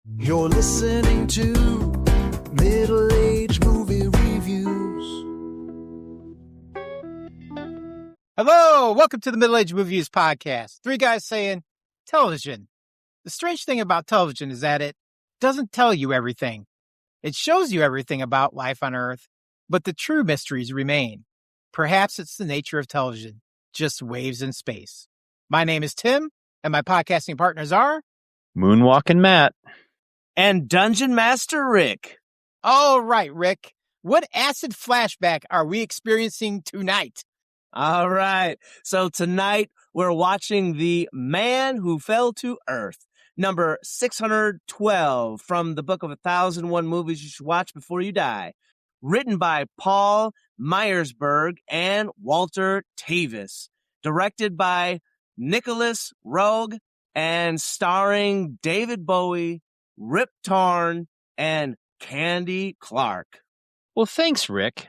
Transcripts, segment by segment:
You're listening to Middle Age Movie Reviews. Hello, welcome to the Middle Age Movie Reviews podcast. Three guys saying television. The strange thing about television is that it doesn't tell you everything. It shows you everything about life on Earth, but the true mysteries remain. Perhaps it's the nature of television, just waves in space. My name is Tim, and my podcasting partners are Moonwalking Matt. And Dungeon Master Rick. All right, Rick. What acid flashback are we experiencing tonight? All right. So tonight we're watching The Man Who Fell to Earth, number 612 from the book of 1001 Movies You Should Watch Before You Die. Written by Paul Myersberg and Walter Tevis. Directed by Nicolas Roeg and starring David Bowie, Rip Torn, and Candy Clark. Well, thanks, Rick.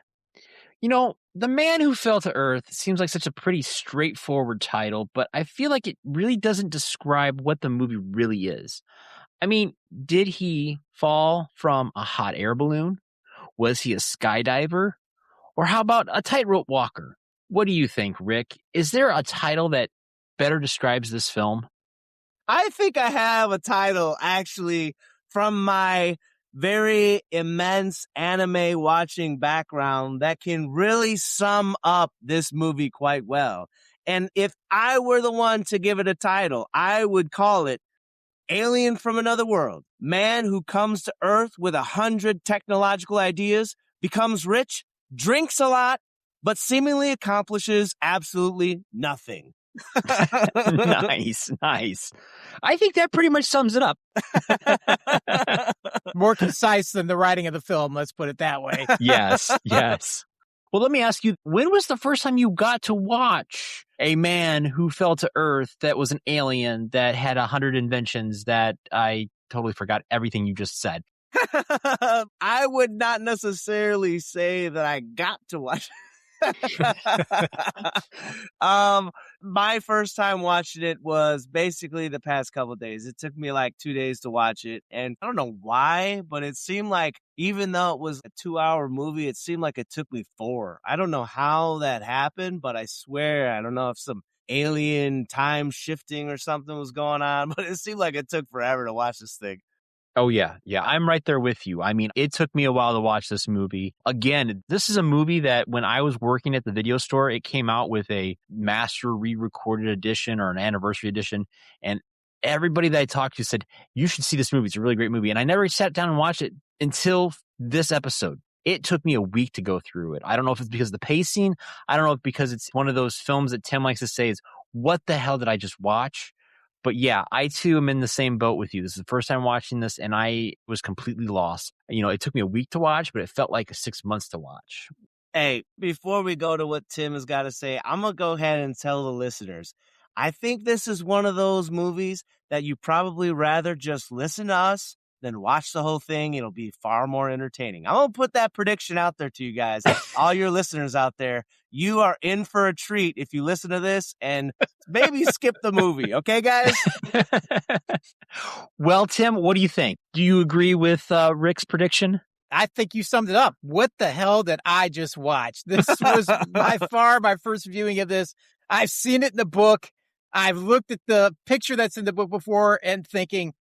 You know, The Man Who Fell to Earth seems like such a pretty straightforward title, but I feel like it really doesn't describe what the movie really is. I mean, did he fall from a hot air balloon? Was he a skydiver? Or how about a tightrope walker? What do you think, Rick? Is there a title that better describes this film? I think I have a title, actually, from my very immense anime watching background that can really sum up this movie quite well. And if I were the one to give it a title, I would call it Alien from Another World. Man who comes to Earth with 100 technological ideas, becomes rich, drinks a lot, but seemingly accomplishes absolutely nothing. Nice. I think that pretty much sums it up. More concise than the writing of the film, let's put it that way. Yes. Well, let me ask you, when was the first time you got to watch A Man Who Fell to Earth that was an alien that had 100 inventions that I totally forgot everything you just said? I would not necessarily say that I got to watch my first time watching it was basically the past couple of days. It took me like 2 days to watch it, and I don't know why, but it seemed like even though it was a 2-hour movie, it seemed like it took me 4. I don't know how that happened, but I swear, I don't know if some alien time shifting or something was going on, but it seemed like it took forever to watch this thing. Oh, yeah. I'm right there with you. I mean, it took me a while to watch this movie. Again, this is a movie that when I was working at the video store, it came out with a master re-recorded edition or an anniversary edition. And everybody that I talked to said, you should see this movie. It's a really great movie. And I never sat down and watched it until this episode. It took me a week to go through it. I don't know if it's because of the pacing. I don't know if because it's one of those films that Tim likes to say is, what the hell did I just watch? But yeah, I too am in the same boat with you. This is the first time watching this, and I was completely lost. You know, it took me a week to watch, but it felt like 6 months to watch. Hey, before we go to what Tim has got to say, I'm going to go ahead and tell the listeners. I think this is one of those movies that you probably rather just listen to us than watch the whole thing. It'll be far more entertaining. I'm going to put that prediction out there to you guys. All your listeners out there, you are in for a treat if you listen to this and maybe skip the movie. Okay, guys? Well, Tim, what do you think? Do you agree with Rick's prediction? I think you summed it up. What the hell did I just watch? This was by far my first viewing of this. I've seen it in the book. I've looked at the picture that's in the book before and thinking,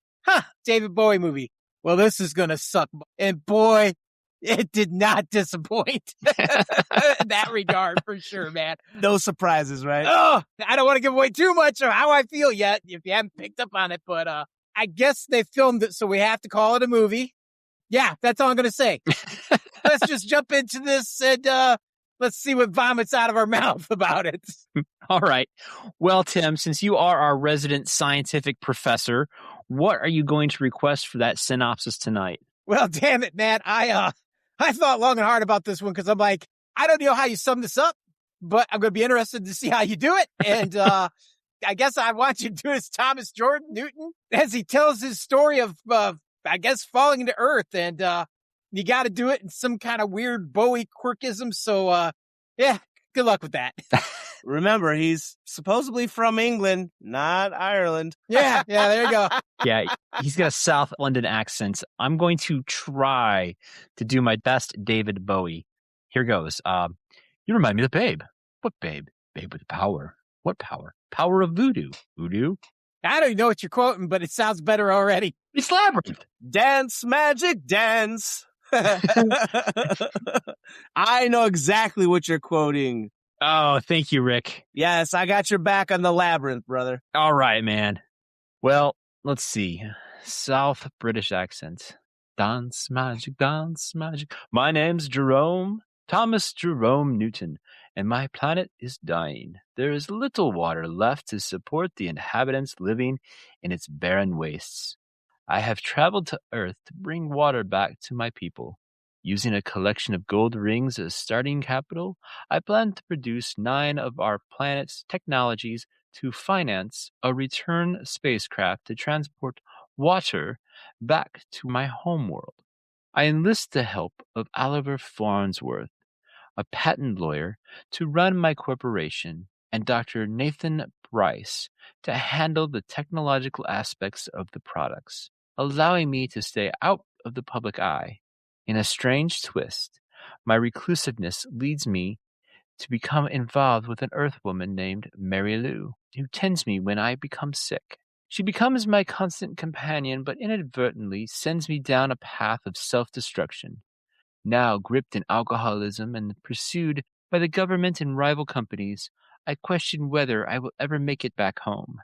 David Bowie movie. Well, this is going to suck. And boy, it did not disappoint in that regard for sure, man. No surprises, right? Oh, I don't want to give away too much of how I feel yet if you haven't picked up on it, but I guess they filmed it, so we have to call it a movie. Yeah, that's all I'm going to say. Let's just jump into this and let's see what vomits out of our mouth about it. All right. Well, Tim, since you are our resident scientific professor, what are you going to request for that synopsis tonight? Well, damn it, man. I thought long and hard about this one because I'm like, I don't know how you sum this up, but I'm going to be interested to see how you do it. And I guess I want you to do as Thomas Jordan Newton as he tells his story of, I guess, falling into Earth. And you got to do it in some kind of weird Bowie quirkism. So, yeah, good luck with that. Remember, he's supposedly from England, not Ireland. Yeah, there you go. Yeah, he's got a South London accent. I'm going to try to do my best David Bowie. Here goes. You remind me of the Babe. What Babe? Babe with power. What power? Power of voodoo. Voodoo? I don't even know what you're quoting, but it sounds better already. It's Labyrinth. Dance, magic, dance. I know exactly what you're quoting. Oh, thank you, Rick. Yes, I got your back on the Labyrinth, brother. All right, man. Well, let's see. South British accent. Dance, magic, dance, magic. My name's Jerome, Thomas Jerome Newton, and my planet is dying. There is little water left to support the inhabitants living in its barren wastes. I have traveled to Earth to bring water back to my people. Using a collection of gold rings as starting capital, I plan to produce 9 of our planet's technologies to finance a return spacecraft to transport water back to my homeworld. I enlist the help of Oliver Farnsworth, a patent lawyer, to run my corporation, and Dr. Nathan Bryce to handle the technological aspects of the products, allowing me to stay out of the public eye. In a strange twist, my reclusiveness leads me to become involved with an Earth woman named Mary Lou, who tends me when I become sick. She becomes my constant companion, but inadvertently sends me down a path of self-destruction. Now gripped in alcoholism and pursued by the government and rival companies, I question whether I will ever make it back home.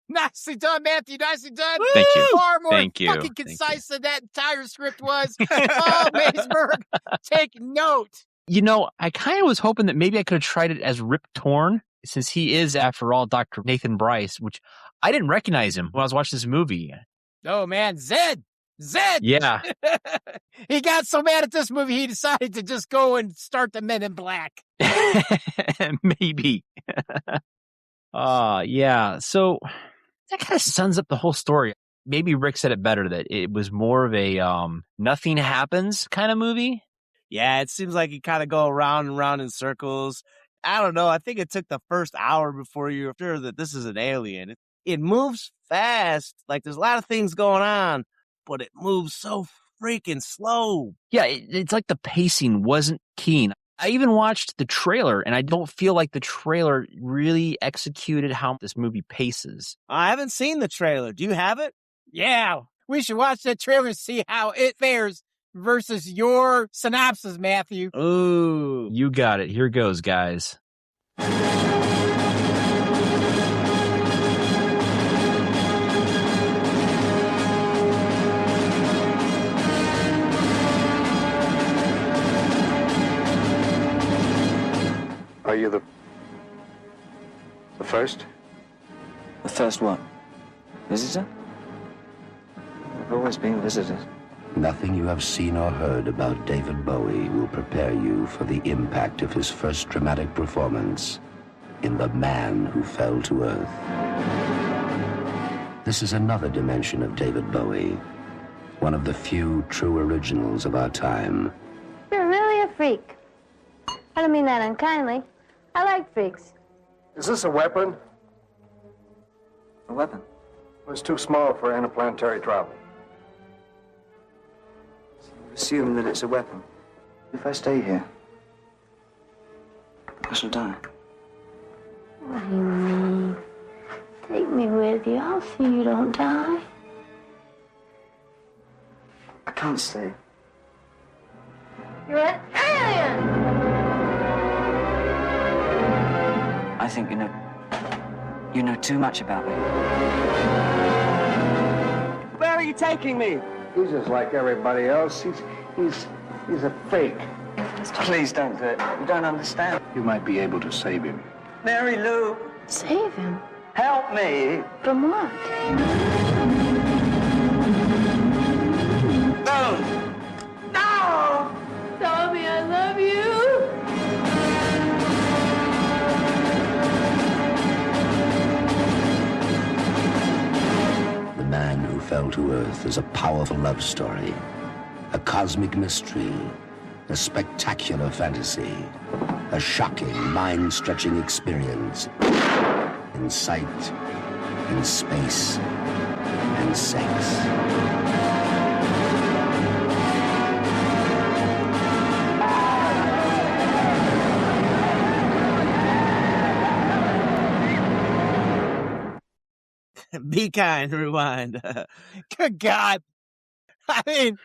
Nicely done, Matthew. Nicely done. Thank you. Far more Thank you. fucking Thank concise than that entire script was. Oh, Maysberg, take note. You know, I kind of was hoping that maybe I could have tried it as Rip Torn, since he is, after all, Dr. Nathan Bryce, which I didn't recognize him when I was watching this movie. Oh, man. Zed. Yeah. He got so mad at this movie, he decided to just go and start the Men in Black. Maybe. Yeah. So that kind of sums up the whole story. Maybe Rick said it better, that it was more of a nothing happens kind of movie. Yeah, it seems like you kind of go around and around in circles. I don't know. I think it took the first hour before you're sure that this is an alien. It moves fast. Like, there's a lot of things going on, but it moves so freaking slow. Yeah, it's like the pacing wasn't keen. I even watched the trailer, and I don't feel like the trailer really executed how this movie paces. I haven't seen the trailer. Do you have it? Yeah, we should watch that trailer and see how it fares versus your synopsis, Matthew. Ooh. You got it. Here goes, guys. Are you the first? The first what? Visitor? I've always been visited. Nothing you have seen or heard about David Bowie will prepare you for the impact of his first dramatic performance in The Man Who Fell to Earth. This is another dimension of David Bowie, one of the few true originals of our time. You're really a freak. I don't mean that unkindly. I like freaks. Is this a weapon? A weapon? It's too small for interplanetary travel. Assume that it's a weapon. If I stay here, I shall die. What do you mean? Take me with you. I'll see you don't die. I can't stay. You're an alien! I think you know too much about me. Where are you taking me? He's just like everybody else. He's a fake. Please don't do it. You don't understand. You might be able to save him. Mary Lou, Save him? help me. From what? No! No! Tell me I love you. The Man Who Fell to Earth is a powerful love story, a cosmic mystery, a spectacular fantasy, a shocking, mind-stretching experience in sight, in space, and sex. Be kind, rewind. Good God. I mean,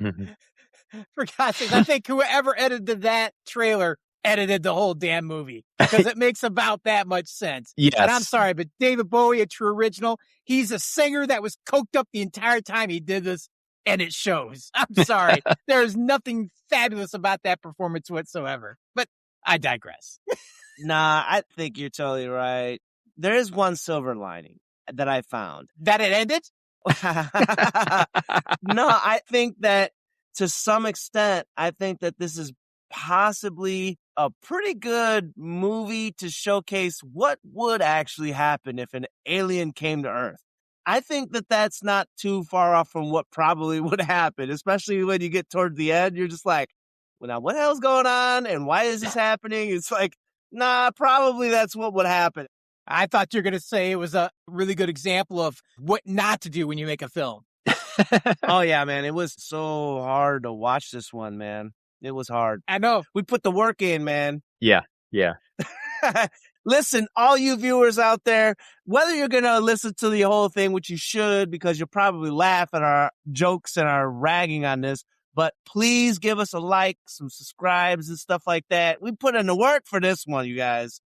for God's sake, I think whoever edited that trailer edited the whole damn movie because it makes about that much sense. Yes. And I'm sorry, but David Bowie, a true original, he's a singer that was coked up the entire time he did this, and it shows. I'm sorry. There's nothing fabulous about that performance whatsoever. But I digress. Nah, I think you're totally right. There is one silver lining that I found. That it ended? No, I think that to some extent, I think that this is possibly a pretty good movie to showcase what would actually happen if an alien came to Earth. I think that that's not too far off from what probably would happen, especially when you get toward the end. You're just like, well, now what the hell's going on? And why is this happening? It's like, nah, probably that's what would happen. I thought you were going to say it was a really good example of what not to do when you make a film. Oh, yeah, man. It was so hard to watch this one, man. It was hard. I know. We put the work in, man. Yeah. Listen, all you viewers out there, whether you're going to listen to the whole thing, which you should, because you'll probably laugh at our jokes and our ragging on this, but please give us a like, some subscribes and stuff like that. We put in the work for this one, you guys.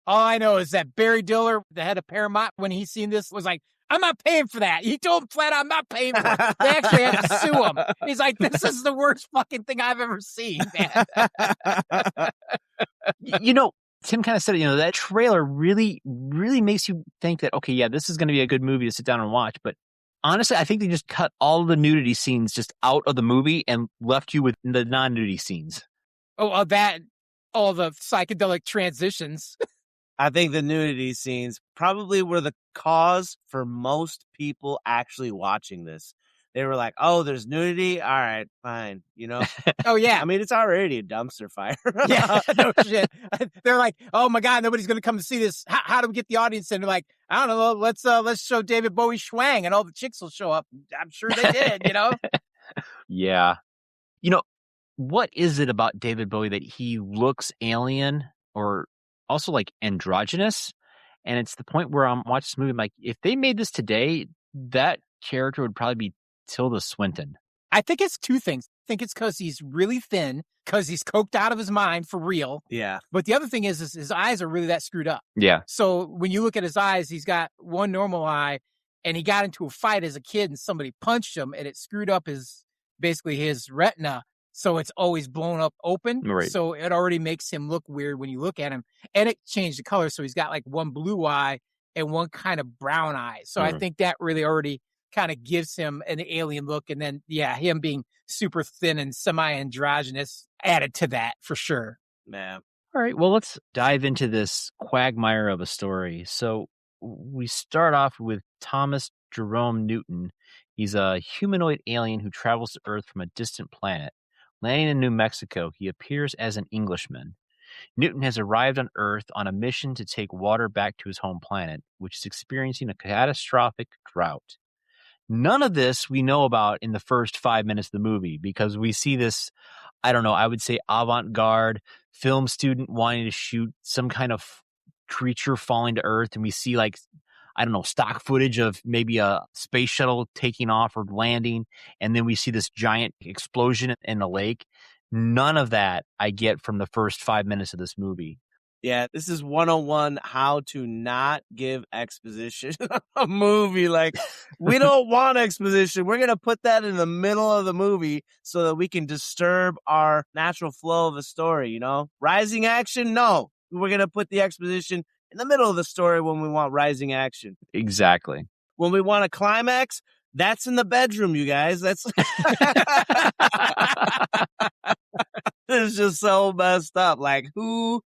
All I know is that Barry Diller, the head of Paramount, when he seen this, was like, I'm not paying for that. He told him flat out, I'm not paying for it. They actually had to sue him. He's like, this is the worst fucking thing I've ever seen, man. You know, Tim kind of said it, that trailer really, really makes you think that, okay, yeah, this is going to be a good movie to sit down and watch. But honestly, I think they just cut all the nudity scenes just out of the movie and left you with the non-nudity scenes. All the psychedelic transitions. I think the nudity scenes probably were the cause for most people actually watching this. They were like, oh, there's nudity? All right, fine. Oh, yeah. I mean, it's already a dumpster fire. Yeah, no shit. They're like, oh my God, nobody's going to come to see this. How do we get the audience in? They're like, I don't know. Let's show David Bowie Schwang and all the chicks will show up. I'm sure they did, Yeah. What is it about David Bowie that he looks alien or also like androgynous? And it's the point where I'm watching this movie, I'm like, if they made this today, that character would probably be Tilda Swinton. I think it's two things. I think it's because he's really thin, because he's coked out of his mind for real. Yeah. But the other thing is his eyes are really that screwed up. Yeah. So when you look at his eyes, he's got one normal eye, and he got into a fight as a kid and somebody punched him and it screwed up his retina. So it's always blown up open. Right. So it already makes him look weird when you look at him. And it changed the color. So he's got like one blue eye and one kind of brown eye. So I think that really already kind of gives him an alien look. And then, yeah, him being super thin and semi-androgynous added to that for sure. Man. All right. Well, let's dive into this quagmire of a story. So we start off with Thomas Jerome Newton. He's a humanoid alien who travels to Earth from a distant planet. Landing in New Mexico, he appears as an Englishman. Newton has arrived on Earth on a mission to take water back to his home planet, which is experiencing a catastrophic drought. None of this we know about in the first 5 minutes of the movie because we see this, I don't know, I would say avant-garde film student wanting to shoot some kind of creature falling to Earth, and we see stock footage of maybe a space shuttle taking off or landing, and then we see this giant explosion in the lake. None of that I get from the first 5 minutes of this movie. Yeah, this is 101 how to not give exposition a movie. Like, we don't want exposition. We're going to put that in the middle of the movie so that we can disturb our natural flow of the story, Rising action? No. We're going to put the exposition in the middle of the story when we want rising action. Exactly. When we want a climax, that's in the bedroom, you guys. That's it's just so messed up. Like, who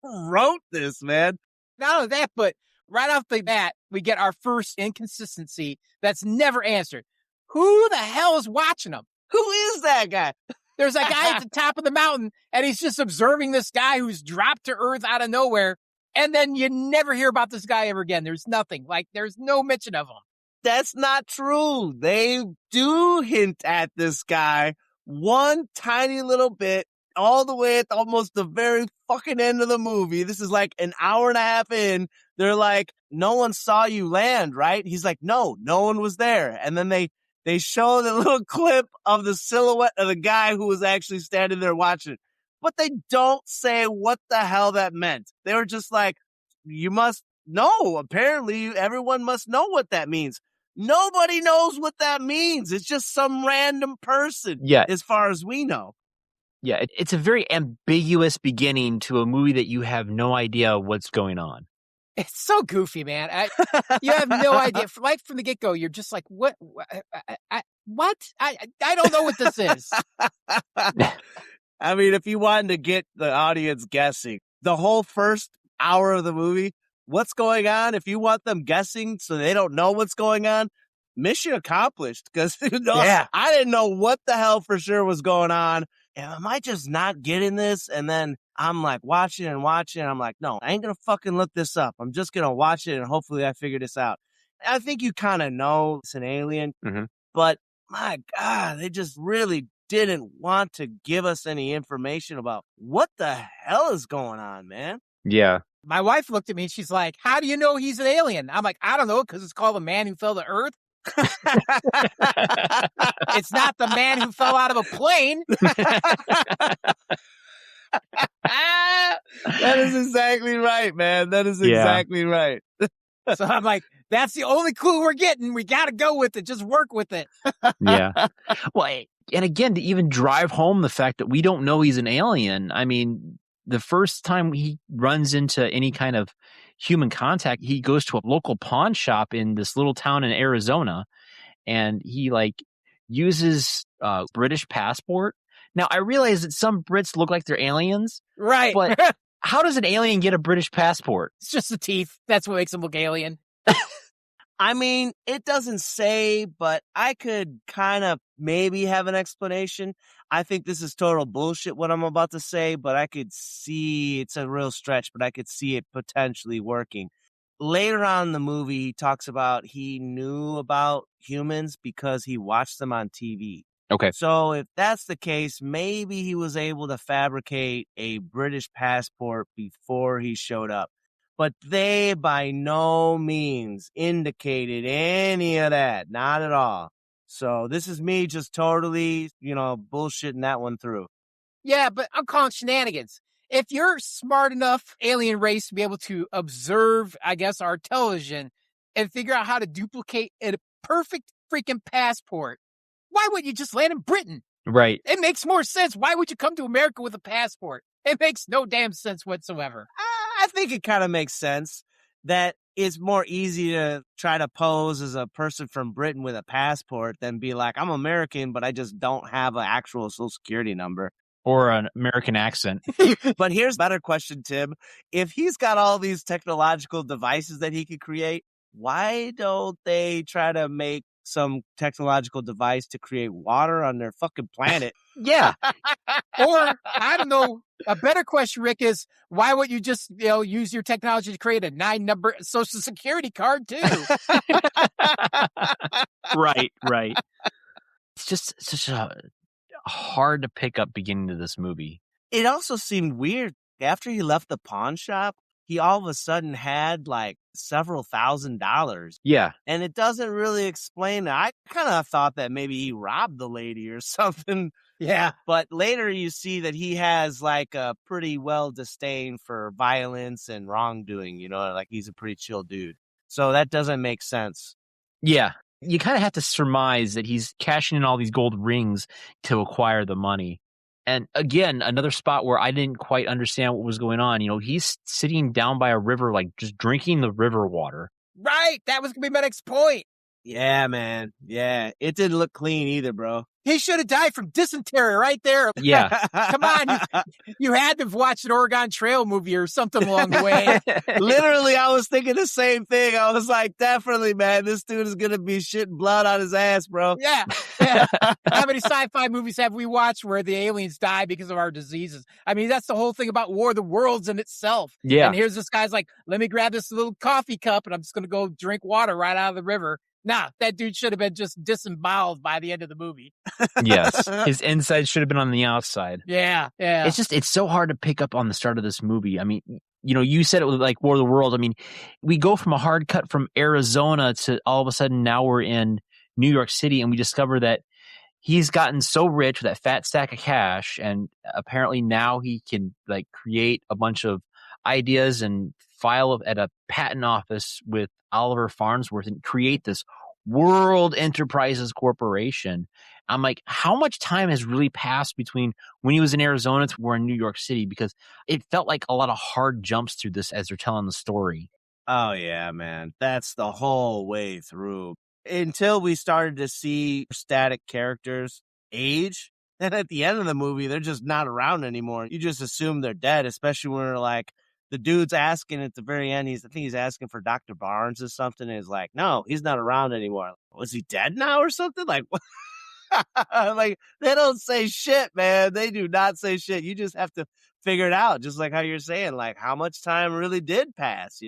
wrote this, man? Not only that, but right off the bat, we get our first inconsistency that's never answered. Who the hell is watching them? Who is that guy? There's a guy at the top of the mountain, and he's just observing this guy who's dropped to Earth out of nowhere. And then you never hear about this guy ever again. There's nothing. Like, there's no mention of him. That's not true. They do hint at this guy one tiny little bit all the way at almost the very fucking end of the movie. This is like an hour and a half in. They're like, no one saw you land, right? He's like, no one was there. And then they show the little clip of the silhouette of the guy who was actually standing there watching it. But they don't say what the hell that meant. They were just like, you must know. Apparently, everyone must know what that means. Nobody knows what that means. It's just some random person, as far as we know. Yeah, it's a very ambiguous beginning to a movie that you have no idea what's going on. It's so goofy, man. You have no idea. Right from the get-go, you're just like, what? What? I don't know what this is. I mean, if you wanted to get the audience guessing, the whole first hour of the movie, what's going on? If you want them guessing so they don't know what's going on, mission accomplished. Because I didn't know what the hell for sure was going on. And am I just not getting this? And then I'm like watching and watching. I'm like, no, I ain't going to fucking look this up. I'm just going to watch it and hopefully I figure this out. I think you kind of know it's an alien, but my God, they just really didn't want to give us any information about what the hell is going on, man. Yeah. My wife looked at me and she's like, how do you know he's an alien? I'm like, I don't know, because it's called The Man Who Fell to Earth. It's not the man who fell out of a plane. That is exactly right, man. That is exactly right. So I'm like, that's the only clue we're getting. We got to go with it. Just work with it. Yeah. Well, and again, to even drive home the fact that we don't know he's an alien. I mean, the first time he runs into any kind of human contact, he goes to a local pawn shop in this little town in Arizona, and he uses a British passport. Now, I realize that some Brits look like they're aliens. Right. But how does an alien get a British passport? It's just the teeth. That's what makes him look alien. I mean, it doesn't say, but I could kind of maybe have an explanation. I think this is total bullshit what I'm about to say, but I could see it's a real stretch, but I could see it potentially working. Later on in the movie, he talks about he knew about humans because he watched them on TV. Okay. So if that's the case, maybe he was able to fabricate a British passport before he showed up. But they by no means indicated any of that. Not at all. So this is me just totally, bullshitting that one through. Yeah, but I'm calling shenanigans. If you're smart enough, alien race, to be able to observe, I guess, our television and figure out how to duplicate a perfect freaking passport, why wouldn't you just land in Britain? Right. It makes more sense. Why would you come to America with a passport? It makes no damn sense whatsoever. I think it kind of makes sense that it's more easy to try to pose as a person from Britain with a passport than be like, I'm American, but I just don't have an actual social security number. Or an American accent. But here's a better question, Tim. If he's got all these technological devices that he could create, why don't they try to make some technological device to create water on their fucking planet? Yeah. Or, I don't know, a better question, Rick, is why wouldn't you just, use your technology to create a 9-number social security card too? Right. It's just such a hard to pick up beginning to this movie. It also seemed weird. After he left the pawn shop, he all of a sudden had like several $1,000s. Yeah. And it doesn't really explain. I kind of thought that maybe he robbed the lady or something. Yeah. But later you see that he has like a pretty well disdain for violence and wrongdoing, like he's a pretty chill dude. So that doesn't make sense. Yeah. You kind of have to surmise that he's cashing in all these gold rings to acquire the money. And again, another spot where I didn't quite understand what was going on. He's sitting down by a river, like just drinking the river water. Right. That was going to be my next point. Yeah, man. Yeah. It didn't look clean either, bro. He should have died from dysentery right there. Yeah. Come on. You had to have watched an Oregon Trail movie or something along the way. Literally, I was thinking the same thing. I was like, definitely, man, this dude is going to be shitting blood on his ass, bro. Yeah. How many sci-fi movies have we watched where the aliens die because of our diseases? I mean, that's the whole thing about War of the Worlds in itself. Yeah. And here's this guy's like, let me grab this little coffee cup and I'm just going to go drink water right out of the river. Nah, that dude should have been just disemboweled by the end of the movie. Yes. His inside should have been on the outside. Yeah. It's so hard to pick up on the start of this movie. I mean, you said it was like War of the Worlds. I mean, we go from a hard cut from Arizona to all of a sudden now we're in New York City, and we discover that he's gotten so rich with that fat stack of cash, and apparently now he can like create a bunch of ideas and file at a patent office with Oliver Farnsworth and create this World Enterprises Corporation. I'm like, how much time has really passed between when he was in Arizona to we're in New York City? Because it felt like a lot of hard jumps through this as they're telling the story. Oh, yeah, man. That's the whole way through. Until we started to see static characters age. And at the end of the movie, they're just not around anymore. You just assume they're dead, especially when they're like, the dude's asking at the very end, I think he's asking for Dr. Barnes or something. And he's like, no, he's not around anymore. Was he dead now or something? Like, what? Like, they don't say shit, man. They do not say shit. You just have to figure it out. Just like how you're saying, like, how much time really did pass,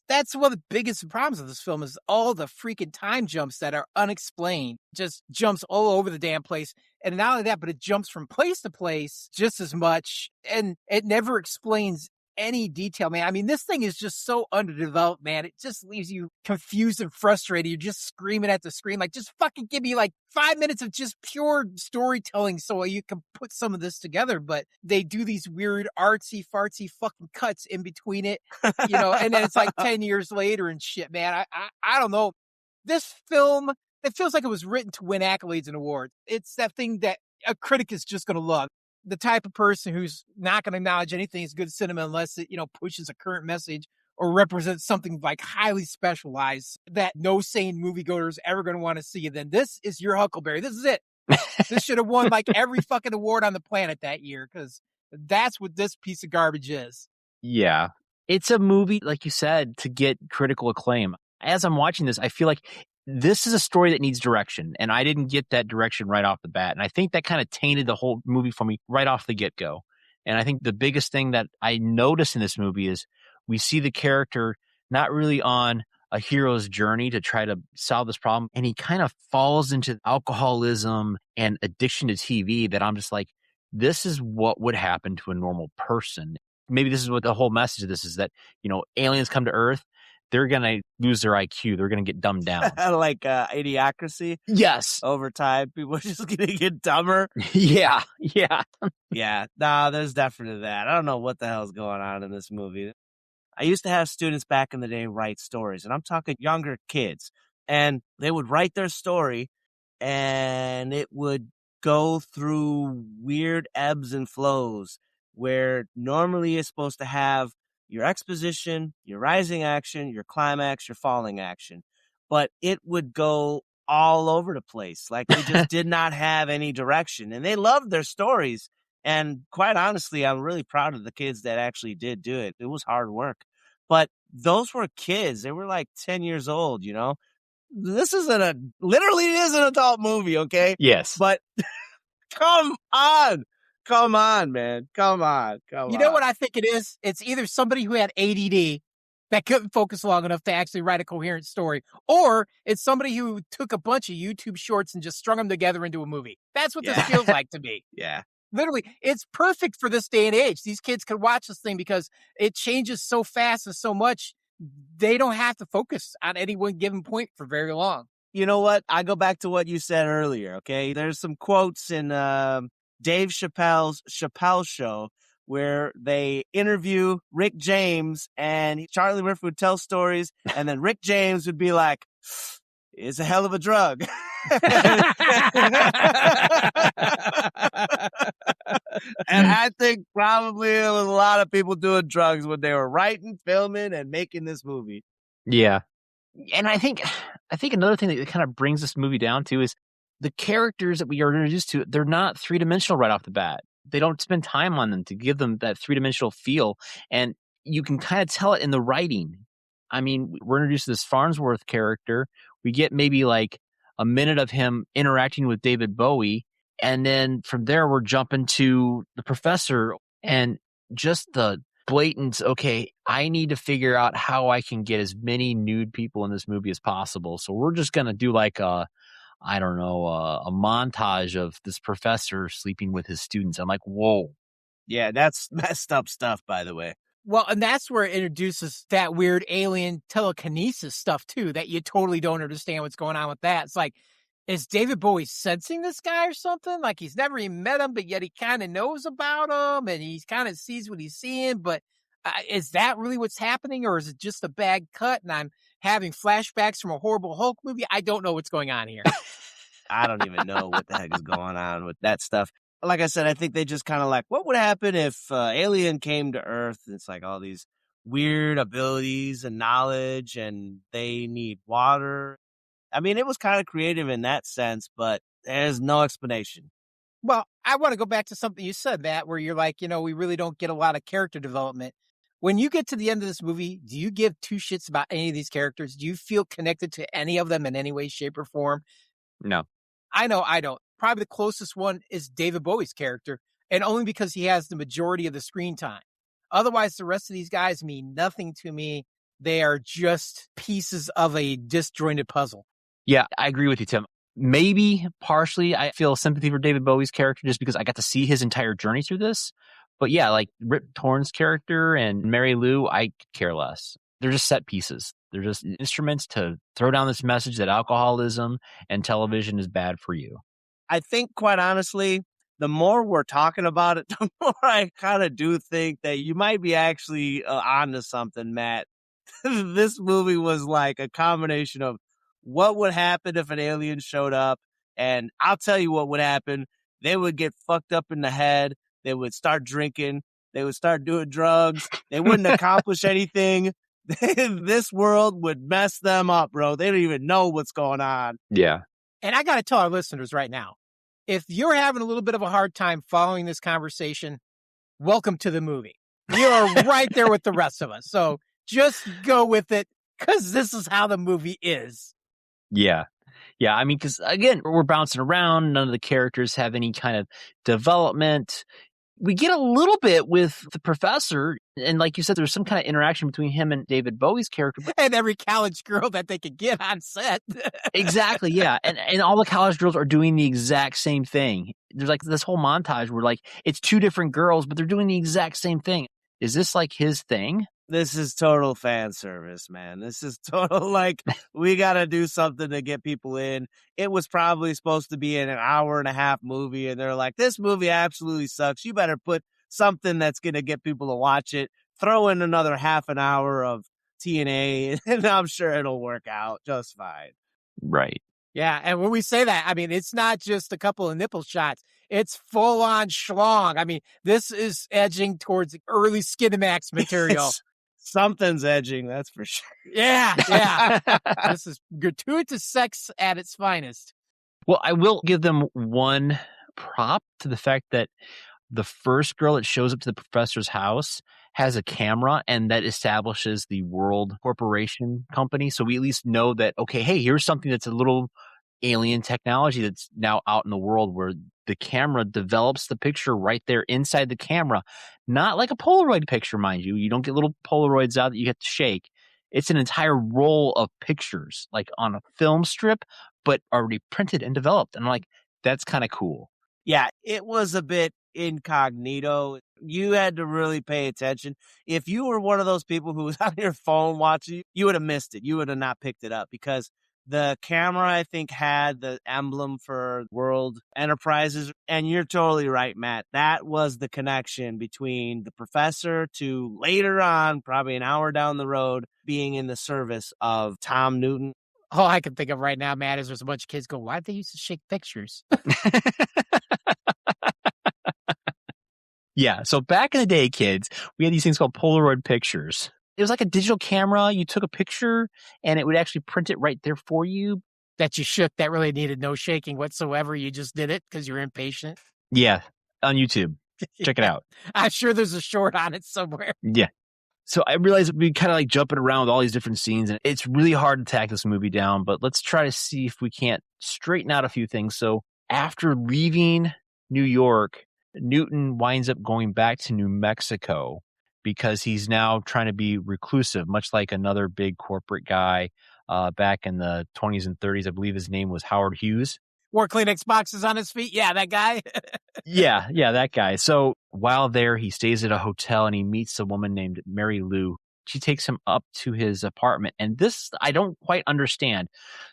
That's one of the biggest problems of this film is all the freaking time jumps that are unexplained. Just jumps all over the damn place. And not only that, but it jumps from place to place just as much. And it never explains any detail, man. I mean, this thing is just so underdeveloped, man. It just leaves you confused and frustrated. You're just screaming at the screen, like, just fucking give me like 5 minutes of just pure storytelling so you can put some of this together. But they do these weird artsy fartsy fucking cuts in between it, and then it's like 10 years later and shit, man. I don't know. This film, it feels like it was written to win accolades and awards. It's that thing that a critic is just going to love. The type of person who's not going to acknowledge anything as good cinema unless it, pushes a current message or represents something like highly specialized that no sane moviegoer is ever going to want to see. Then this is your Huckleberry. This is it. This should have won like every fucking award on the planet that year because that's what this piece of garbage is. Yeah. It's a movie, like you said, to get critical acclaim. As I'm watching this, I feel like this is a story that needs direction, and I didn't get that direction right off the bat. And I think that kind of tainted the whole movie for me right off the get-go. And I think the biggest thing that I notice in this movie is we see the character not really on a hero's journey to try to solve this problem, and he kind of falls into alcoholism and addiction to TV that I'm just like, this is what would happen to a normal person. Maybe this is what the whole message of this is, that, aliens come to Earth, they're going to lose their IQ. They're going to get dumbed down. Like Idiocracy? Yes. Over time, people are just going to get dumber. Yeah. Yeah. No, there's definitely that. I don't know what the hell's going on in this movie. I used to have students back in the day write stories, and I'm talking younger kids. And they would write their story, and it would go through weird ebbs and flows where normally you're supposed to have your exposition, your rising action, your climax, your falling action. But it would go all over the place. Like they just did not have any direction. And they loved their stories. And quite honestly, I'm really proud of the kids that actually did do it. It was hard work. But those were kids. They were like 10 years old, This isn't literally it is an adult movie, okay? Yes. But come on. Come on, man. Come on. You know what I think it is? It's either somebody who had ADD that couldn't focus long enough to actually write a coherent story, or it's somebody who took a bunch of YouTube shorts and just strung them together into a movie. That's what this feels like to me. Yeah. Literally, it's perfect for this day and age. These kids can watch this thing because it changes so fast and so much. They don't have to focus on any one given point for very long. You know what? I go back to what you said earlier, okay? There's some quotes in Dave Chappelle's Chappelle Show where they interview Rick James, and Charlie Murphy would tell stories, and then Rick James would be like, it's a hell of a drug. And I think probably there was a lot of people doing drugs when they were writing, filming, and making this movie. Yeah. And I think another thing that kind of brings this movie down to is the characters that we are introduced to, they're not three-dimensional right off the bat. They don't spend time on them to give them that three-dimensional feel. And you can kind of tell it in the writing. I mean, we're introduced to this Farnsworth character. We get maybe like a minute of him interacting with David Bowie. And then from there, we're jumping to the professor and just the blatant, okay, I need to figure out how I can get as many nude people in this movie as possible. So we're just going to do like a montage of this professor sleeping with his students. I'm like, whoa. Yeah, that's messed up stuff, by the way. Well, and that's where it introduces that weird alien telekinesis stuff, too, that you totally don't understand what's going on with that. It's like, is David Bowie sensing this guy or something? Like, he's never even met him, but yet he kind of knows about him, and he kind of sees what he's seeing. But is that really what's happening, or is it just a bad cut, and I'm having flashbacks from a horrible Hulk movie? I don't know what's going on here. I don't even know what the heck is going on with that stuff. Like I said, I think they just kind of like, what would happen if Alien came to Earth? It's like all these weird abilities and knowledge, and they need water. I mean, it was kind of creative in that sense, but there's no explanation. Well, I want to go back to something you said, Matt, where you're like, we really don't get a lot of character development. When you get to the end of this movie, do you give two shits about any of these characters? Do you feel connected to any of them in any way, shape, or form? No. I know I don't. Probably the closest one is David Bowie's character, and only because he has the majority of the screen time. Otherwise, the rest of these guys mean nothing to me. They are just pieces of a disjointed puzzle. Yeah, I agree with you, Tim. Maybe partially I feel sympathy for David Bowie's character just because I got to see his entire journey through this. But yeah, like Rip Torn's character and Mary Lou, I could care less. They're just set pieces. They're just instruments to throw down this message that alcoholism and television is bad for you. I think, quite honestly, the more we're talking about it, the more I kind of do think that you might be actually onto something, Matt. This movie was like a combination of what would happen if an alien showed up, and I'll tell you what would happen. They would get fucked up in the head. They would start drinking. They would start doing drugs. They wouldn't accomplish anything. This world would mess them up, bro. They don't even know what's going on. Yeah. And I got to tell our listeners right now, if you're having a little bit of a hard time following this conversation, welcome to the movie. You're right there with the rest of us. So just go with it, because this is how the movie is. Yeah. Yeah. I mean, because again, we're bouncing around. None of the characters have any kind of development. We get a little bit with the professor. And like you said, there's some kind of interaction between him and David Bowie's character. And every college girl that they could get on set. Exactly. Yeah. And all the college girls are doing the exact same thing. There's like this whole montage where like it's two different girls, but they're doing the exact same thing. Is this like his thing? This is total fan service, man. This is total, like, we got to do something to get people in. It was probably supposed to be an hour-and-a-half movie, and they're like, this movie absolutely sucks. You better put something that's going to get people to watch it. Throw in another half an hour of TNA, and I'm sure it'll work out just fine. Right. Yeah, and when we say that, I mean, it's not just a couple of nipple shots. It's full-on schlong. I mean, this is edging towards early Skinamax material. Something's edging, that's for sure. Yeah. This is gratuitous sex at its finest. Well, I will give them one prop to the fact that the first girl that shows up to the professor's house has a camera, and that establishes the World Corporation company. So we at least know that, okay, hey, here's something that's a little alien technology that's now out in the world, where the camera develops the picture right there inside the camera. Not like a Polaroid picture, mind you. You don't get little Polaroids out that you have to shake. It's an entire roll of pictures, like on a film strip, but already printed and developed. And I'm like, that's kind of cool. Yeah, it was a bit incognito. You had to really pay attention. If you were one of those people who was on your phone watching, you would have missed it. You would have not picked it up, because the camera, I think, had the emblem for World Enterprises. And you're totally right, Matt. That was the connection between the professor to later on, probably an hour down the road, being in the service of Tom Newton. All I can think of right now, Matt, is there's a bunch of kids go, why'd they used to shake pictures? Yeah. So back in the day, kids, we had these things called Polaroid pictures. It was like a digital camera. You took a picture and it would actually print it right there for you. that you shook that really needed no shaking whatsoever. You just did it because you're impatient. Yeah, on YouTube. Check it out. I'm sure there's a short on it somewhere. Yeah. So I realize we kind of like jumping around with all these different scenes, and it's really hard to tack this movie down, but let's try to see if we can't straighten out a few things. So after leaving New York, Newton winds up going back to New Mexico because he's now trying to be reclusive, much like another big corporate guy back in the 20s and 30s. I believe his name was Howard Hughes. Wore Kleenex boxes on his feet. Yeah, that guy. Yeah, that guy. So while there, he stays at a hotel and he meets a woman named Mary Lou. She takes him up to his apartment. And this, I don't quite understand.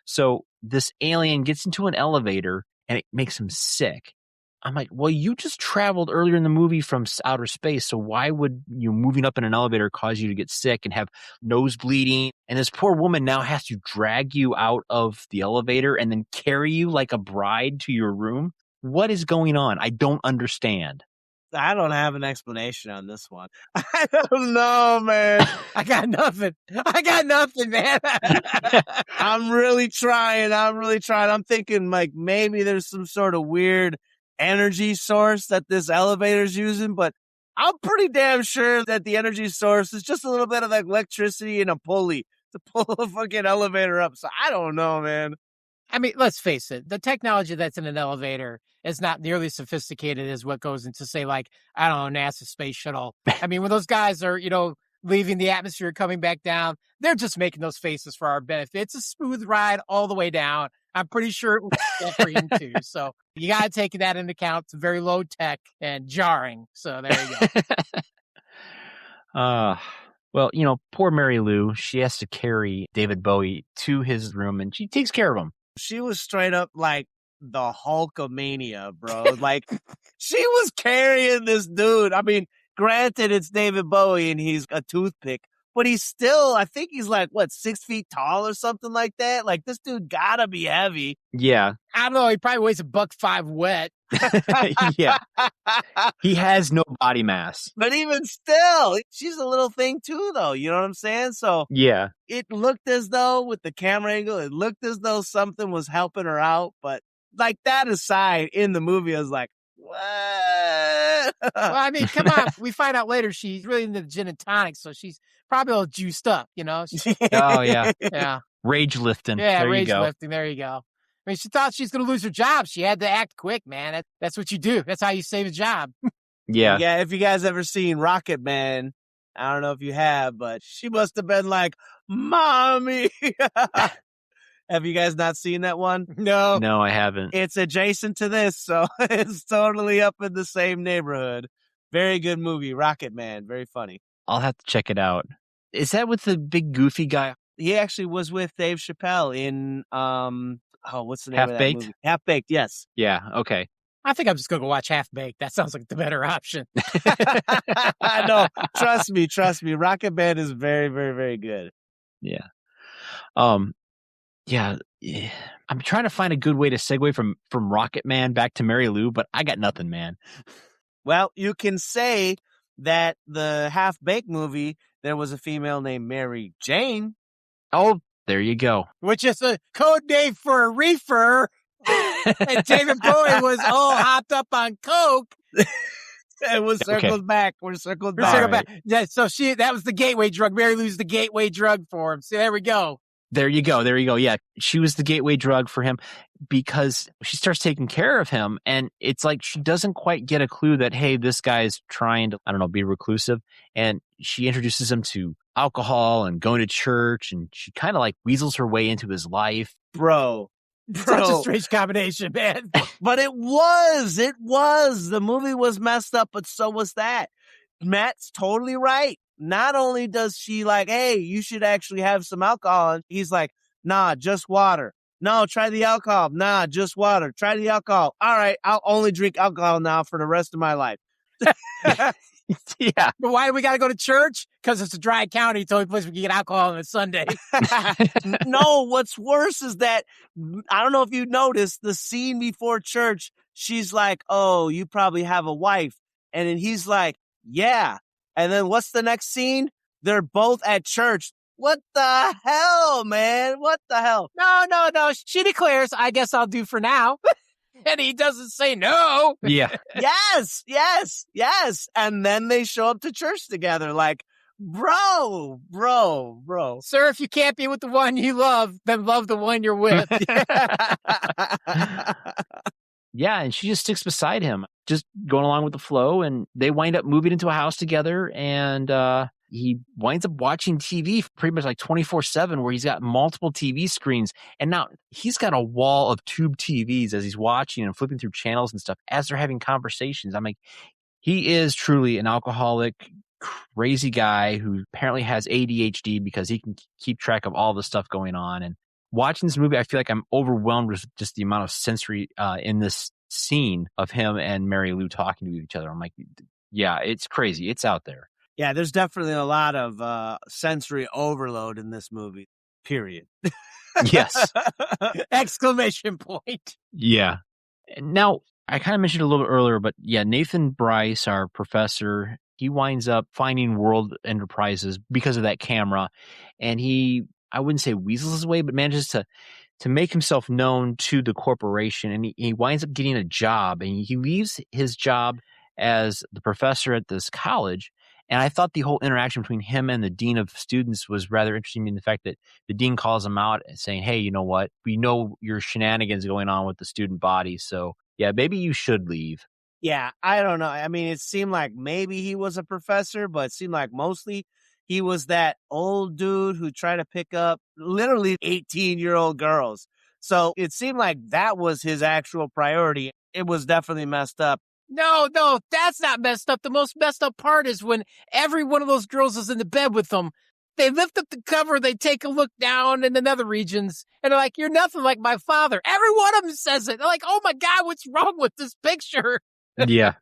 So this alien gets into an elevator and it makes him sick. I'm like, well, you just traveled earlier in the movie from outer space. So why would you moving up in an elevator cause you to get sick and have nose bleeding? And this poor woman now has to drag you out of the elevator and then carry you like a bride to your room. What is going on? I don't understand. I don't have an explanation on this one. I don't know, man. I got nothing, man. I'm really trying. I'm thinking like maybe there's some sort of weird energy source that this elevator's using, but I'm pretty damn sure that the energy source is just a little bit of like electricity and a pulley to pull the fucking elevator up. So I don't know, man. I mean, let's face it. The technology that's in an elevator is not nearly sophisticated as what goes into, say, like, I don't know, NASA space shuttle. I mean, when those guys are, leaving the atmosphere, coming back down, they're just making those faces for our benefit. It's a smooth ride all the way down. I'm pretty sure it was for him too. So you got to take that into account. It's very low tech and jarring. So there you go. Well, poor Mary Lou, she has to carry David Bowie to his room and she takes care of him. She was straight up like the Hulkamania, bro. Like she was carrying this dude. I mean, granted, it's David Bowie and he's a toothpick, but he's still, I think he's like, 6 feet tall or something like that? Like, this dude gotta be heavy. Yeah. I don't know. He probably weighs $1.5 wet. Yeah. He has no body mass. But even still, she's a little thing too, though. You know what I'm saying? So yeah, it looked as though with the camera angle, it looked as though something was helping her out. But like that aside, in the movie, I was like, what? Well, I mean, come on. We find out later she's really into gin and tonic, so she's probably all juiced up, Oh, yeah. Yeah. Rage lifting. Yeah, there rage you go. lifting. There you go. I mean, she thought she's going to lose her job. She had to act quick, man. That's what you do. That's how you save a job. Yeah. Yeah, if you guys ever seen Rocket Man, I don't know if you have, but she must have been like, Mommy. Have you guys not seen that one? No. No, I haven't. It's adjacent to this, so it's totally up in the same neighborhood. Very good movie, Rocket Man. Very funny. I'll have to check it out. Is that with the big goofy guy? He actually was with Dave Chappelle in, what's the name of that Half-Baked? movie? Half-Baked, yes. Yeah, okay. I think I'm just going to go watch Half-Baked. That sounds like the better option. No, trust me. Rocket Man is very, very, very good. Yeah. Yeah. I'm trying to find a good way to segue from Rocket Man back to Mary Lou, but I got nothing, man. Well, you can say that the Half-Baked movie, there was a female named Mary Jane. Oh, there you go. Which is a code name for a reefer. And David Bowie was all hopped up on coke. And we're circled back. We're circled back. Circle back. Yeah, so that was the gateway drug. Mary Lou's the gateway drug for him. So there we go. There you go. Yeah. She was the gateway drug for him because she starts taking care of him. And it's like she doesn't quite get a clue that, hey, this guy's trying to, be reclusive. And she introduces him to alcohol and going to church. And she kind of like weasels her way into his life. Bro. Such a strange combination, man. But it was. The movie was messed up, but so was that. Matt's totally right. Not only does she like, hey, you should actually have some alcohol. He's like, nah, just water. No, try the alcohol. Nah, just water. Try the alcohol. All right, I'll only drink alcohol now for the rest of my life. Yeah. But why do we got to go to church? Because it's a dry county. It's the only place we can get alcohol on a Sunday. No, what's worse is that, I don't know if you noticed, the scene before church, she's like, oh, you probably have a wife. And then he's like, yeah. And then what's the next scene? They're both at church. What the hell, man? What the hell? No. She declares, I guess I'll do for now. And he doesn't say no. Yeah. Yes. And then they show up to church together like, bro. Sir, if you can't be with the one you love, then love the one you're with. Yeah, and she just sticks beside him, just going along with the flow, and they wind up moving into a house together, and he winds up watching TV pretty much like 24/7, where he's got multiple TV screens, and now he's got a wall of tube TVs as he's watching and flipping through channels and stuff as they're having conversations. I'm like, he is truly an alcoholic, crazy guy who apparently has ADHD because he can keep track of all the stuff going on. And watching this movie, I feel like I'm overwhelmed with just the amount of sensory in this scene of him and Mary Lou talking to each other. I'm like, yeah, it's crazy. It's out there. Yeah, there's definitely a lot of sensory overload in this movie, period. Yes. Exclamation point. Yeah. Now, I kind of mentioned it a little bit earlier, but yeah, Nathan Bryce, our professor, he winds up finding World Enterprises because of that camera. And he, I wouldn't say weasels his way, but manages to make himself known to the corporation. And he winds up getting a job, and he leaves his job as the professor at this college. And I thought the whole interaction between him and the dean of students was rather interesting in the fact that the dean calls him out saying, hey, you know what? We know your shenanigans going on with the student body. So yeah, maybe you should leave. Yeah, I don't know. I mean, it seemed like maybe he was a professor, but it seemed like mostly he was that old dude who tried to pick up literally 18-year-old girls. So it seemed like that was his actual priority. It was definitely messed up. No, that's not messed up. The most messed up part is when every one of those girls is in the bed with them. They lift up the cover, they take a look down in the nether regions, and they're like, you're nothing like my father. Every one of them says it. They're like, oh my God, what's wrong with this picture? Yeah.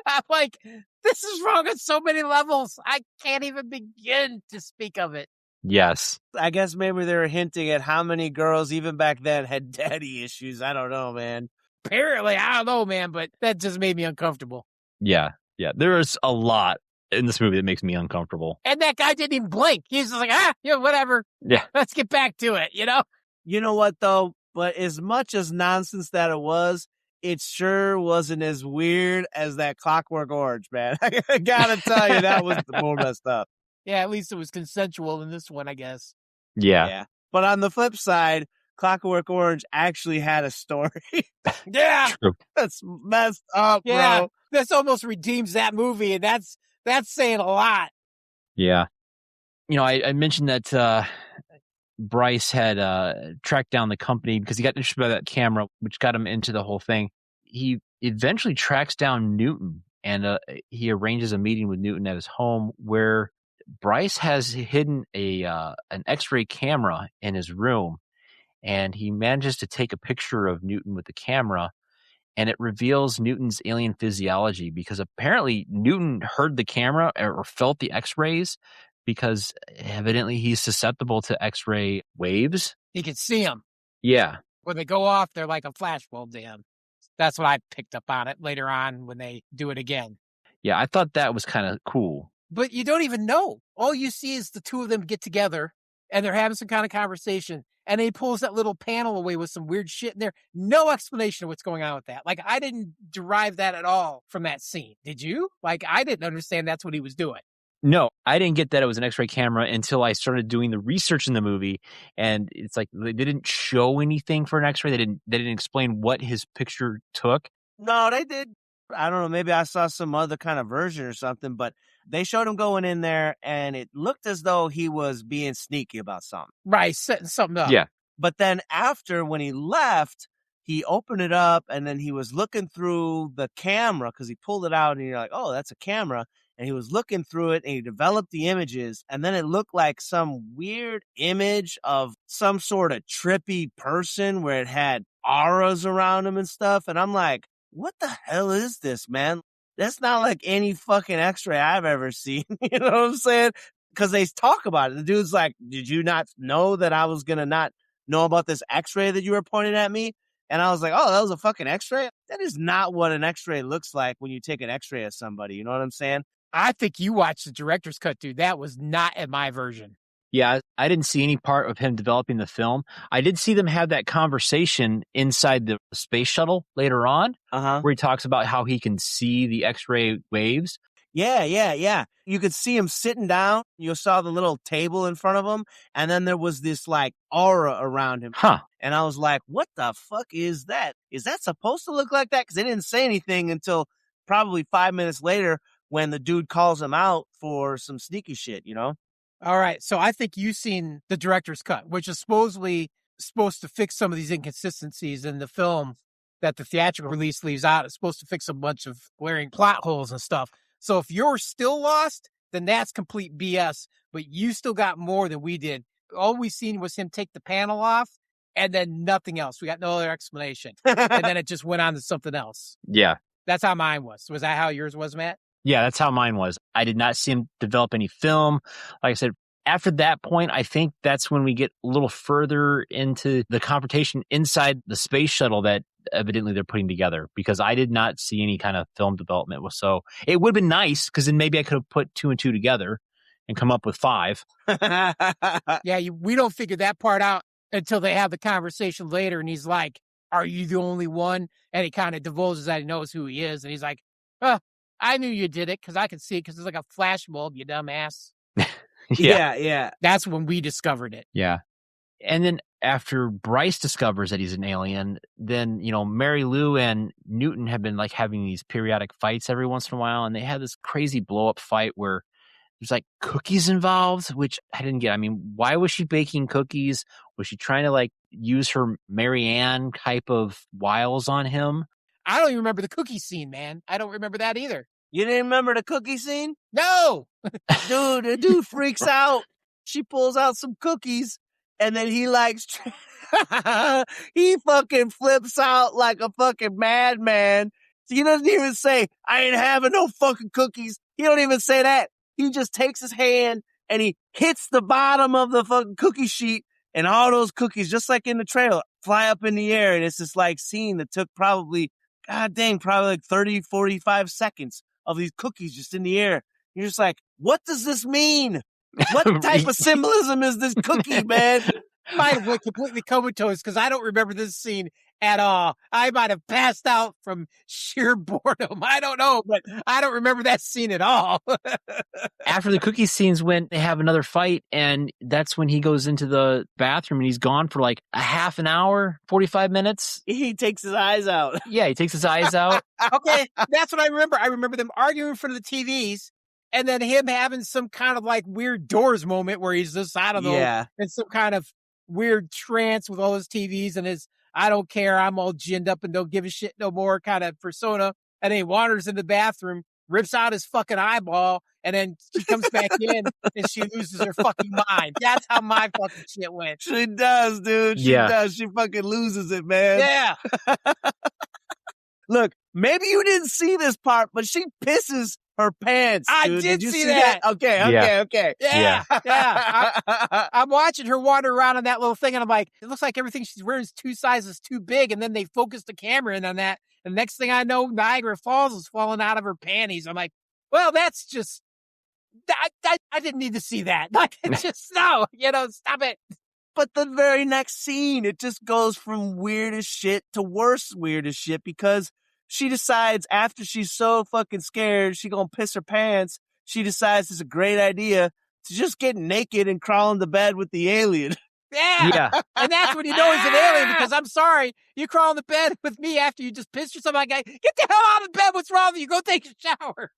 I'm like, this is wrong on so many levels. I can't even begin to speak of it. Yes. I guess maybe they were hinting at how many girls even back then had daddy issues. I don't know, man. Apparently, I don't know, man, but that just made me uncomfortable. Yeah. There is a lot in this movie that makes me uncomfortable. And that guy didn't even blink. He's just like, whatever. Yeah. Let's get back to it, you know? You know what, though? But as much as nonsense that it sure wasn't as weird as that Clockwork Orange, man. I gotta tell you, that was the more messed up. Yeah, at least it was consensual in this one, I guess. Yeah. But on the flip side, Clockwork Orange actually had a story. Yeah. True. That's messed up, Yeah. bro. This almost redeems that movie, and that's saying a lot. Yeah. You know, I mentioned that Bryce had tracked down the company because he got interested by that camera, which got him into the whole thing. He eventually tracks down Newton, and he arranges a meeting with Newton at his home where Bryce has hidden an X-ray camera in his room, and he manages to take a picture of Newton with the camera, and it reveals Newton's alien physiology because apparently Newton heard the camera or felt the X-rays because evidently he's susceptible to X-ray waves. You can see them. Yeah. When they go off, they're like a flashbulb to him. That's what I picked up on it later on when they do it again. Yeah, I thought that was kind of cool. But you don't even know. All you see is the two of them get together, and they're having some kind of conversation, and he pulls that little panel away with some weird shit in there. No explanation of what's going on with that. Like, I didn't derive that at all from that scene. Did you? Like, I didn't understand that's what he was doing. No, I didn't get that it was an X-ray camera until I started doing the research in the movie, and it's like they didn't show anything for an X-ray. They didn't explain what his picture took. No, they did. I don't know. Maybe I saw some other kind of version or something, but they showed him going in there, and it looked as though he was being sneaky about something. Right, setting something up. Yeah. But then after, when he left, he opened it up, and then he was looking through the camera because he pulled it out, and you're like, oh, that's a camera. And he was looking through it, and he developed the images, and then it looked like some weird image of some sort of trippy person where it had auras around him and stuff. And I'm like, what the hell is this, man? That's not like any fucking X-ray I've ever seen. You know what I'm saying? Because they talk about it. The dude's like, did you not know that I was going to not know about this X-ray that you were pointing at me? And I was like, oh, that was a fucking X-ray? That is not what an X-ray looks like when you take an X-ray of somebody. You know what I'm saying? I think you watched the director's cut, dude. That was not in my version. Yeah, I didn't see any part of him developing the film. I did see them have that conversation inside the space shuttle later on, where he talks about how he can see the X-ray waves. Yeah. You could see him sitting down. You saw the little table in front of him, and then there was this like aura around him. Huh. And I was like, what the fuck is that? Is that supposed to look like that? Because they didn't say anything until probably 5 minutes later when the dude calls him out for some sneaky shit, you know? All right. So I think you've seen the director's cut, which is supposedly supposed to fix some of these inconsistencies in the film that the theatrical release leaves out. It's supposed to fix a bunch of glaring plot holes and stuff. So if you're still lost, then that's complete BS. But you still got more than we did. All we seen was him take the panel off and then nothing else. We got no other explanation. And then it just went on to something else. Yeah. That's how mine was. Was that how yours was, Matt? Yeah, that's how mine was. I did not see him develop any film. Like I said, after that point, I think that's when we get a little further into the confrontation inside the space shuttle that evidently they're putting together, because I did not see any kind of film development. So it would have been nice, because then maybe I could have put 2 and 2 together and come up with 5. Yeah, we don't figure that part out until they have the conversation later, and he's like, are you the only one? And he kind of divulges that he knows who he is, and he's like, I knew you did it because I could see it because it's like a flash bulb, you dumbass. Yeah. That's when we discovered it. Yeah. And then after Bryce discovers that he's an alien, then, Mary Lou and Newton have been like having these periodic fights every once in a while. And they had this crazy blow up fight where there's like cookies involved, which I didn't get. I mean, why was she baking cookies? Was she trying to like use her Mary Ann type of wiles on him? I don't even remember the cookie scene, man. I don't remember that either. You didn't remember the cookie scene? No! Dude, the dude freaks out. She pulls out some cookies, and then he he fucking flips out like a fucking madman. He doesn't even say, I ain't having no fucking cookies. He don't even say that. He just takes his hand and he hits the bottom of the fucking cookie sheet, and all those cookies, just like in the trailer, fly up in the air. And it's this like scene that took probably like 30, 45 seconds of these cookies just in the air. You're just like, what does this mean? What type of symbolism is this cookie, man? I might have went completely comatose because I don't remember this scene at all. I might have passed out from sheer boredom. I don't know, but I don't remember that scene at all. After the cookie scenes, when they have another fight, and that's when he goes into the bathroom and he's gone for like a half an hour, 45 minutes. He takes his eyes out. Yeah, he takes his eyes out. Okay, that's what I remember. I remember them arguing in front of the TVs, and then him having some kind of like weird Doors moment where he's just, I don't know, in some kind of weird trance with all his TVs and his I don't care, I'm all ginned up and don't give a shit no more kind of persona. And then he wanders in the bathroom, rips out his fucking eyeball, and then she comes back in and she loses her fucking mind. That's how my fucking shit went. She does, dude. She does. She fucking loses it, man. Yeah. Look, maybe you didn't see this part, but she pisses her pants. I dude. did you see that. Okay. Yeah. I'm watching her wander around on that little thing, and I'm like, it looks like everything she's wearing is 2 sizes too big. And then they focus the camera in on that. And next thing I know, Niagara Falls is falling out of her panties. I'm like, well, that's just, I didn't need to see that. Like, just, no, stop it. But the very next scene, it just goes from weird as shit to worse weird as shit, because she decides after she's so fucking scared, she gonna piss her pants. She decides it's a great idea to just get naked and crawl into bed with the alien. Yeah. And that's when you know he's an alien, because I'm sorry, you crawl in the bed with me after you just pissed yourself. Like, get the hell out of bed. What's wrong with you? Go take a shower.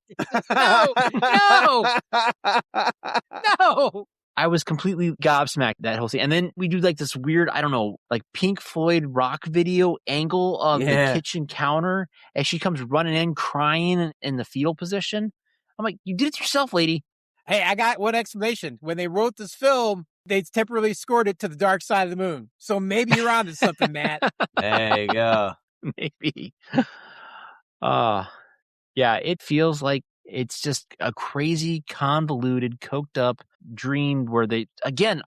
No. I was completely gobsmacked that whole scene. And then we do like this weird, I don't know, like Pink Floyd rock video angle of the kitchen counter as she comes running in crying in the fetal position. I'm like, you did it yourself, lady. Hey, I got one explanation. When they wrote this film, they temporarily scored it to the dark side of the moon. So maybe you're onto something, Matt. There you go. Maybe. Yeah, it feels like it's just a crazy, convoluted, coked up dream where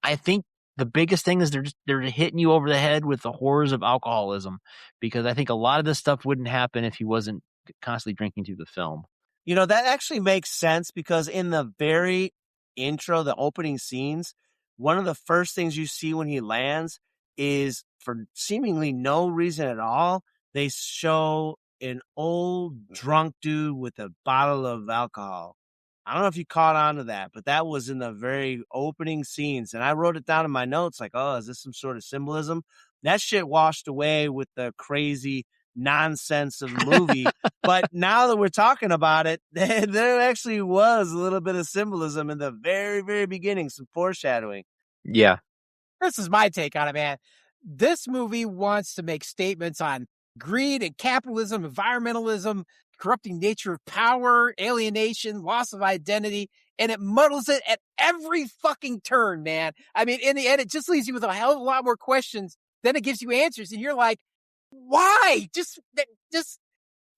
I think the biggest thing is they're hitting you over the head with the horrors of alcoholism, because I think a lot of this stuff wouldn't happen if he wasn't constantly drinking through the film. That actually makes sense, because in the very intro, the opening scenes, one of the first things you see when he lands is, for seemingly no reason at all, they show an old drunk dude with a bottle of alcohol. I don't know if you caught on to that, but that was in the very opening scenes. And I wrote it down in my notes like, oh, is this some sort of symbolism? That shit washed away with the crazy nonsense of the movie. But now that we're talking about it, there actually was a little bit of symbolism in the very, very beginning, some foreshadowing. Yeah. This is my take on it, man. This movie wants to make statements on greed and capitalism, environmentalism, corrupting nature of power, alienation, loss of identity, and it muddles it at every fucking turn, man. I mean, in the end, it just leaves you with a hell of a lot more questions than it gives you answers, and you're like, why? Just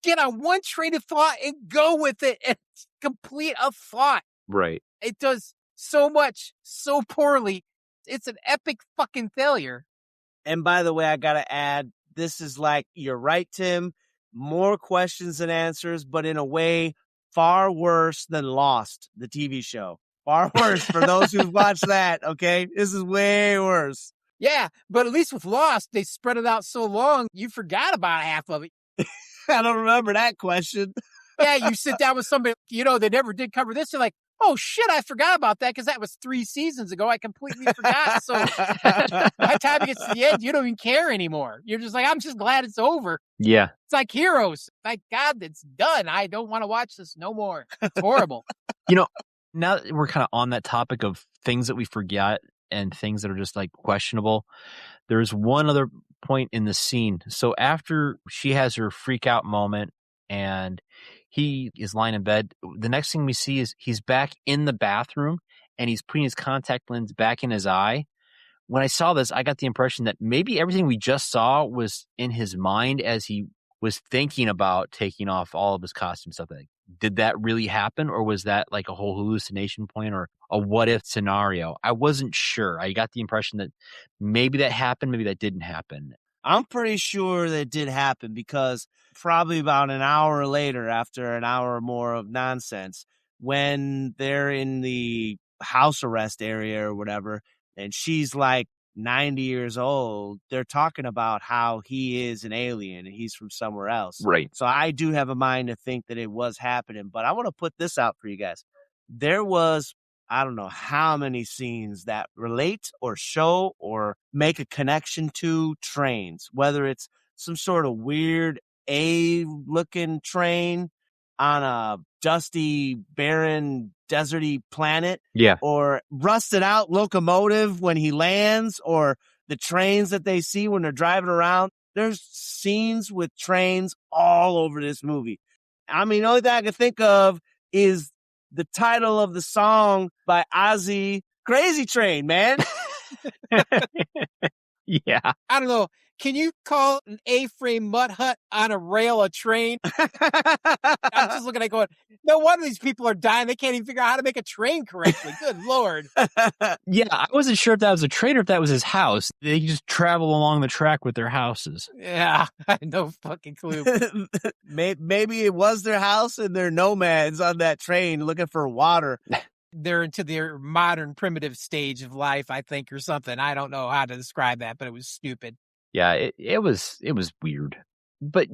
get on one train of thought and go with it and complete a thought. Right. It does so much, so poorly. It's an epic fucking failure. And by the way, I got to add, this is like, you're right, Tim, more questions than answers, but in a way far worse than Lost, the TV show. Far worse for those who've watched that, okay? This is way worse. Yeah, but at least with Lost, they spread it out so long, you forgot about half of it. I don't remember that question. Yeah, you sit down with somebody, they never did cover this. You're like, oh, shit, I forgot about that because that was 3 seasons ago. I completely forgot. So by the time it gets to the end, you don't even care anymore. You're just like, I'm just glad it's over. Yeah. It's like Heroes. Thank God it's done. I don't want to watch this no more. It's horrible. Now that we're kind of on that topic of things that we forget and things that are just like questionable, there's one other point in the scene. So after she has her freak out moment and he is lying in bed, the next thing we see is he's back in the bathroom and he's putting his contact lens back in his eye. When I saw this, I got the impression that maybe everything we just saw was in his mind as he was thinking about taking off all of his costume stuff. Like, did that really happen, or was that like a whole hallucination point or a what if scenario? I wasn't sure. I got the impression that maybe that happened, maybe that didn't happen. I'm pretty sure that it did happen because probably about an hour later, after an hour or more of nonsense, when they're in the house arrest area or whatever, and she's like 90 years old, they're talking about how he is an alien and he's from somewhere else. Right. So I do have a mind to think that it was happening, but I want to put this out for you guys. There was, I don't know how many scenes that relate or show or make a connection to trains, whether it's some sort of weird A-looking train on a dusty, barren, deserty planet, Yeah. or rusted out locomotive when he lands, or the trains that they see when they're driving around. There's scenes with trains all over this movie. I mean, the only thing I can think of is the title of the song by Ozzy, Crazy Train, man. Yeah. I don't know. Can you call an A-frame mud hut on a rail a train? I'm just looking at it going, no wonder these people are dying. They can't even figure out how to make a train correctly. Good Lord. Yeah, I wasn't sure if that was a train or if that was his house. They just travel along the track with their houses. Yeah, I had no fucking clue. Maybe it was their house and they're nomads on that train looking for water. They're into their modern primitive stage of life, I think, or something. I don't know how to describe that, but it was stupid. Yeah, it was weird. But,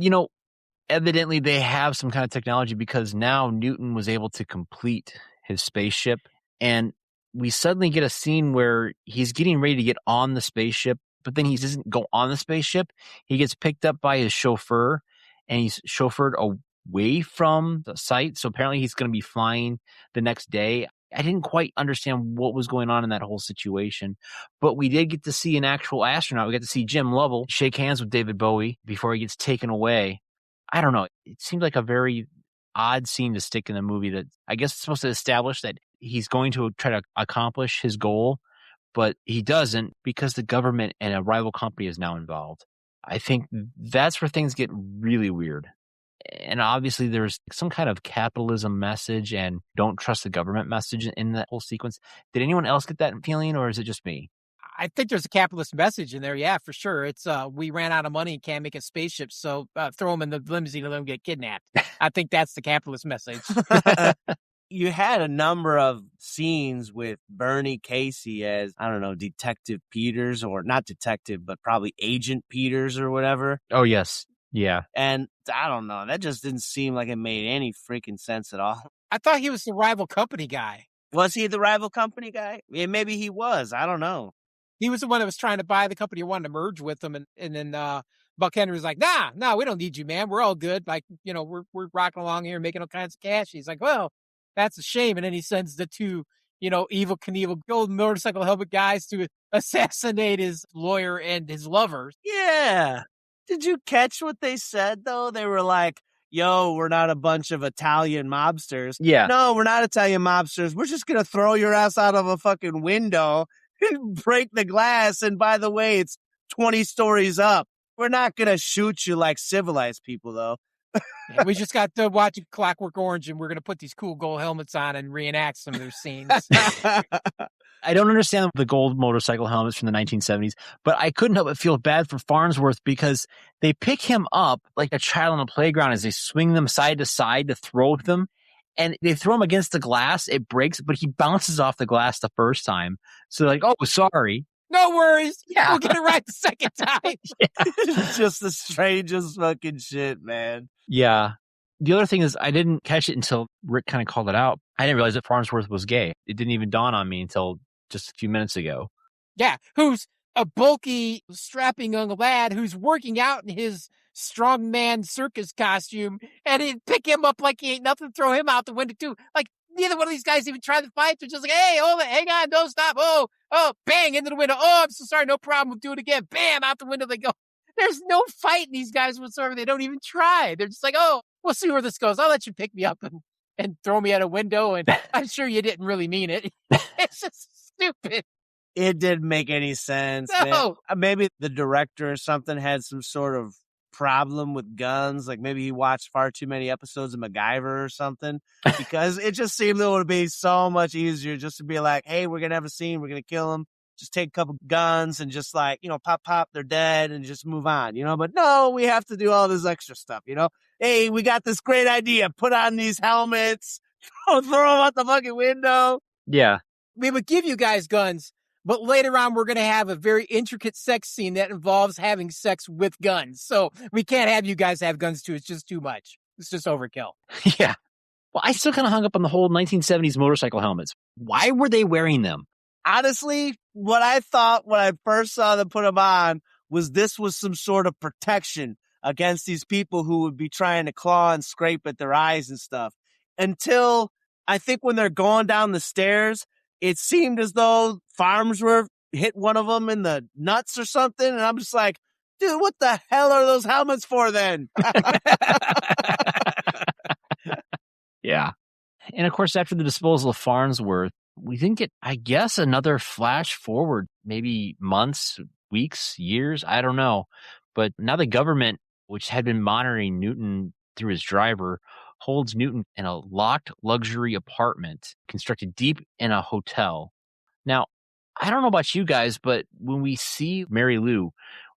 evidently they have some kind of technology because now Newton was able to complete his spaceship. And we suddenly get a scene where he's getting ready to get on the spaceship, but then he doesn't go on the spaceship. He gets picked up by his chauffeur and he's chauffeured away from the site. So apparently he's going to be flying the next day. I didn't quite understand what was going on in that whole situation, but we did get to see an actual astronaut. We got to see Jim Lovell shake hands with David Bowie before he gets taken away. I don't know. It seemed like a very odd scene to stick in the movie that I guess it's supposed to establish that he's going to try to accomplish his goal, but he doesn't because the government and a rival company is now involved. I think that's where things get really weird. And obviously there's some kind of capitalism message and don't trust the government message in that whole sequence. Did anyone else get that feeling, or is it just me? I think there's a capitalist message in there. Yeah, for sure. It's we ran out of money and can't make a spaceship, so throw them in the limousine and let them get kidnapped. I think that's the capitalist message. You had a number of scenes with Bernie Casey as, I don't know, Detective Peters, or not detective, but probably Agent Peters or whatever. Oh, yes. Yeah. And I don't know. That just didn't seem like it made any freaking sense at all. I thought he was the rival company guy. Was he the rival company guy? Yeah, maybe he was. I don't know. He was the one that was trying to buy the company who wanted to merge with them. And then Buck Henry was like, nah, we don't need you, man. We're all good. Like, we're rocking along here, making all kinds of cash. He's like, well, that's a shame. And then he sends the two, Evel Knievel gold motorcycle helmet guys to assassinate his lawyer and his lover. Yeah. Did you catch what they said, though? They were like, yo, we're not a bunch of Italian mobsters. Yeah. No, we're not Italian mobsters. We're just going to throw your ass out of a fucking window and break the glass. And by the way, it's 20 stories up. We're not going to shoot you like civilized people, though. Yeah, we just got to watch Clockwork Orange, and we're going to put these cool gold helmets on and reenact some of their scenes. I don't understand the gold motorcycle helmets from the 1970s, but I couldn't help but feel bad for Farnsworth because they pick him up like a child on a playground as they swing them side to side to throw them. And they throw him against the glass. It breaks, but he bounces off the glass the first time. So like, oh, sorry. No worries. Yeah. We'll get it right the second time. It's just the strangest fucking shit, man. Yeah. The other thing is I didn't catch it until Rick kind of called it out. I didn't realize that Farnsworth was gay. It didn't even dawn on me until just a few minutes ago. Yeah, who's a bulky, strapping young lad who's working out in his strongman circus costume, and he'd pick him up like he ain't nothing, throw him out the window too. Like, neither one of these guys even tried to fight. They're just like, hey, hold it, hang on, don't stop. Oh, bang, into the window. Oh, I'm so sorry, no problem, we'll do it again. Bam, out the window they go. There's no fight in these guys whatsoever. They don't even try. They're just like, oh, we'll see where this goes. I'll let you pick me up and throw me out a window, and I'm sure you didn't really mean it. It's just stupid. It didn't make any sense. No. Man. Maybe the director or something had some sort of problem with guns. Like maybe he watched far too many episodes of MacGyver or something, because it just seemed it would be so much easier just to be like, hey, we're going to have a scene. We're going to kill him. Just take a couple guns and just like, pop, they're dead and just move on, But no, we have to do all this extra stuff, Hey, we got this great idea. Put on these helmets. Throw them out the fucking window. Yeah. We would give you guys guns, but later on we're going to have a very intricate sex scene that involves having sex with guns. So we can't have you guys have guns too. It's just too much. It's just overkill. Yeah. Well, I still kind of hung up on the whole 1970s motorcycle helmets. Why were they wearing them? Honestly, what I thought when I first saw them put them on was this was some sort of protection against these people who would be trying to claw and scrape at their eyes and stuff. Until I think when they're going down the stairs, it seemed as though Farnsworth hit one of them in the nuts or something. And I'm just like, dude, what the hell are those helmets for then? Yeah. And of course, after the disposal of Farnsworth, we didn't get, I guess, another flash forward, maybe months, weeks, years. I don't know. But now the government, which had been monitoring Newton through his driver, holds Newton in a locked luxury apartment constructed deep in a hotel. Now, I don't know about you guys, but when we see Mary Lou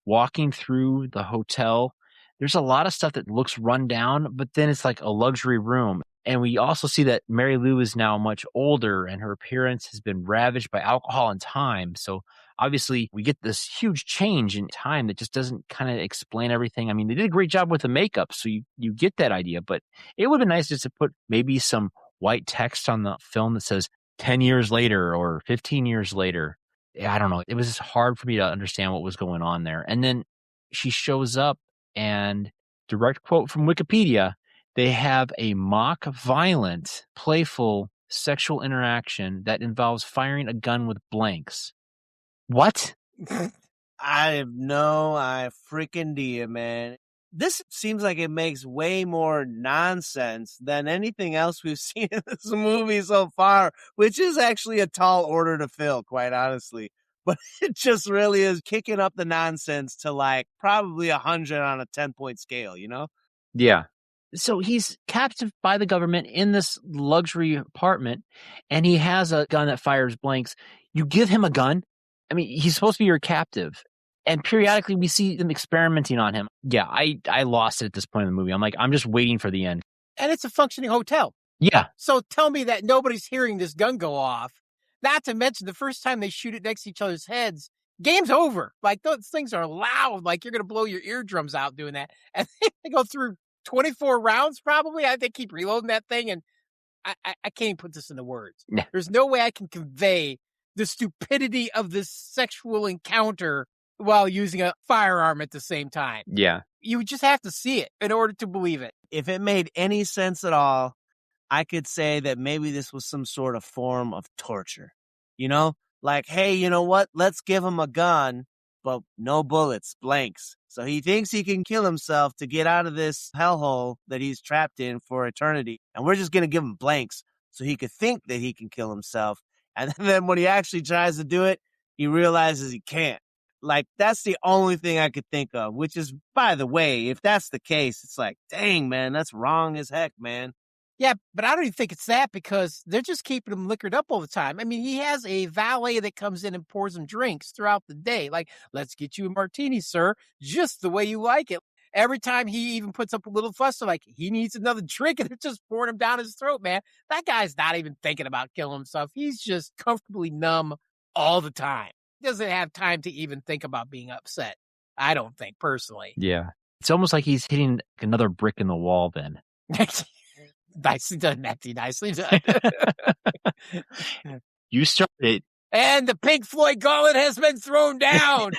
walking through the hotel, there's a lot of stuff that looks run down, but then it's like a luxury room. And we also see that Mary Lou is now much older and her appearance has been ravaged by alcohol and time. So obviously we get this huge change in time that just doesn't kind of explain everything. I mean, they did a great job with the makeup, so you get that idea, but it would have been nice just to put maybe some white text on the film that says 10 years later or 15 years later. I don't know. It was just hard for me to understand what was going on there. And then she shows up, and direct quote from Wikipedia, they have a mock violent, playful sexual interaction that involves firing a gun with blanks. What? I have no freaking idea, man. This seems like it makes way more nonsense than anything else we've seen in this movie so far, which is actually a tall order to fill, quite honestly. But it just really is kicking up the nonsense to like probably 100 on a 10-point scale, Yeah. So he's captive by the government in this luxury apartment, and he has a gun that fires blanks. You give him a gun? I mean, he's supposed to be your captive. And periodically we see them experimenting on him. Yeah, I lost it at this point in the movie. I'm like, I'm just waiting for the end. And it's a functioning hotel. Yeah. So tell me that nobody's hearing this gun go off. Not to mention the first time they shoot it next to each other's heads, game's over. Like those things are loud. Like you're going to blow your eardrums out doing that. And they go through 24 rounds probably. They keep reloading that thing. And I can't even put this into words. Yeah. There's no way I can convey the stupidity of this sexual encounter while using a firearm at the same time. Yeah. You just have to see it in order to believe it. If it made any sense at all, I could say that maybe this was some sort of form of torture. You know, like, hey, you know what? Let's give him a gun, but no bullets, blanks. So he thinks he can kill himself to get out of this hellhole that he's trapped in for eternity. And we're just going to give him blanks so he could think that he can kill himself. And then when he actually tries to do it, he realizes he can't. Like, that's the only thing I could think of, which is, by the way, if that's the case, it's like, dang, man, that's wrong as heck, man. Yeah, but I don't even think it's that because they're just keeping him liquored up all the time. I mean, he has a valet that comes in and pours him drinks throughout the day. Like, let's get you a martini, sir, just the way you like it. Every time he even puts up a little fuss, like, he needs another drink, and they're just pouring him down his throat, man. That guy's not even thinking about killing himself. He's just comfortably numb all the time. He doesn't have time to even think about being upset. I don't think, personally. Yeah. It's almost like he's hitting another brick in the wall then. Nicely done, Matthew. Nicely done. You started. And the Pink Floyd gauntlet has been thrown down.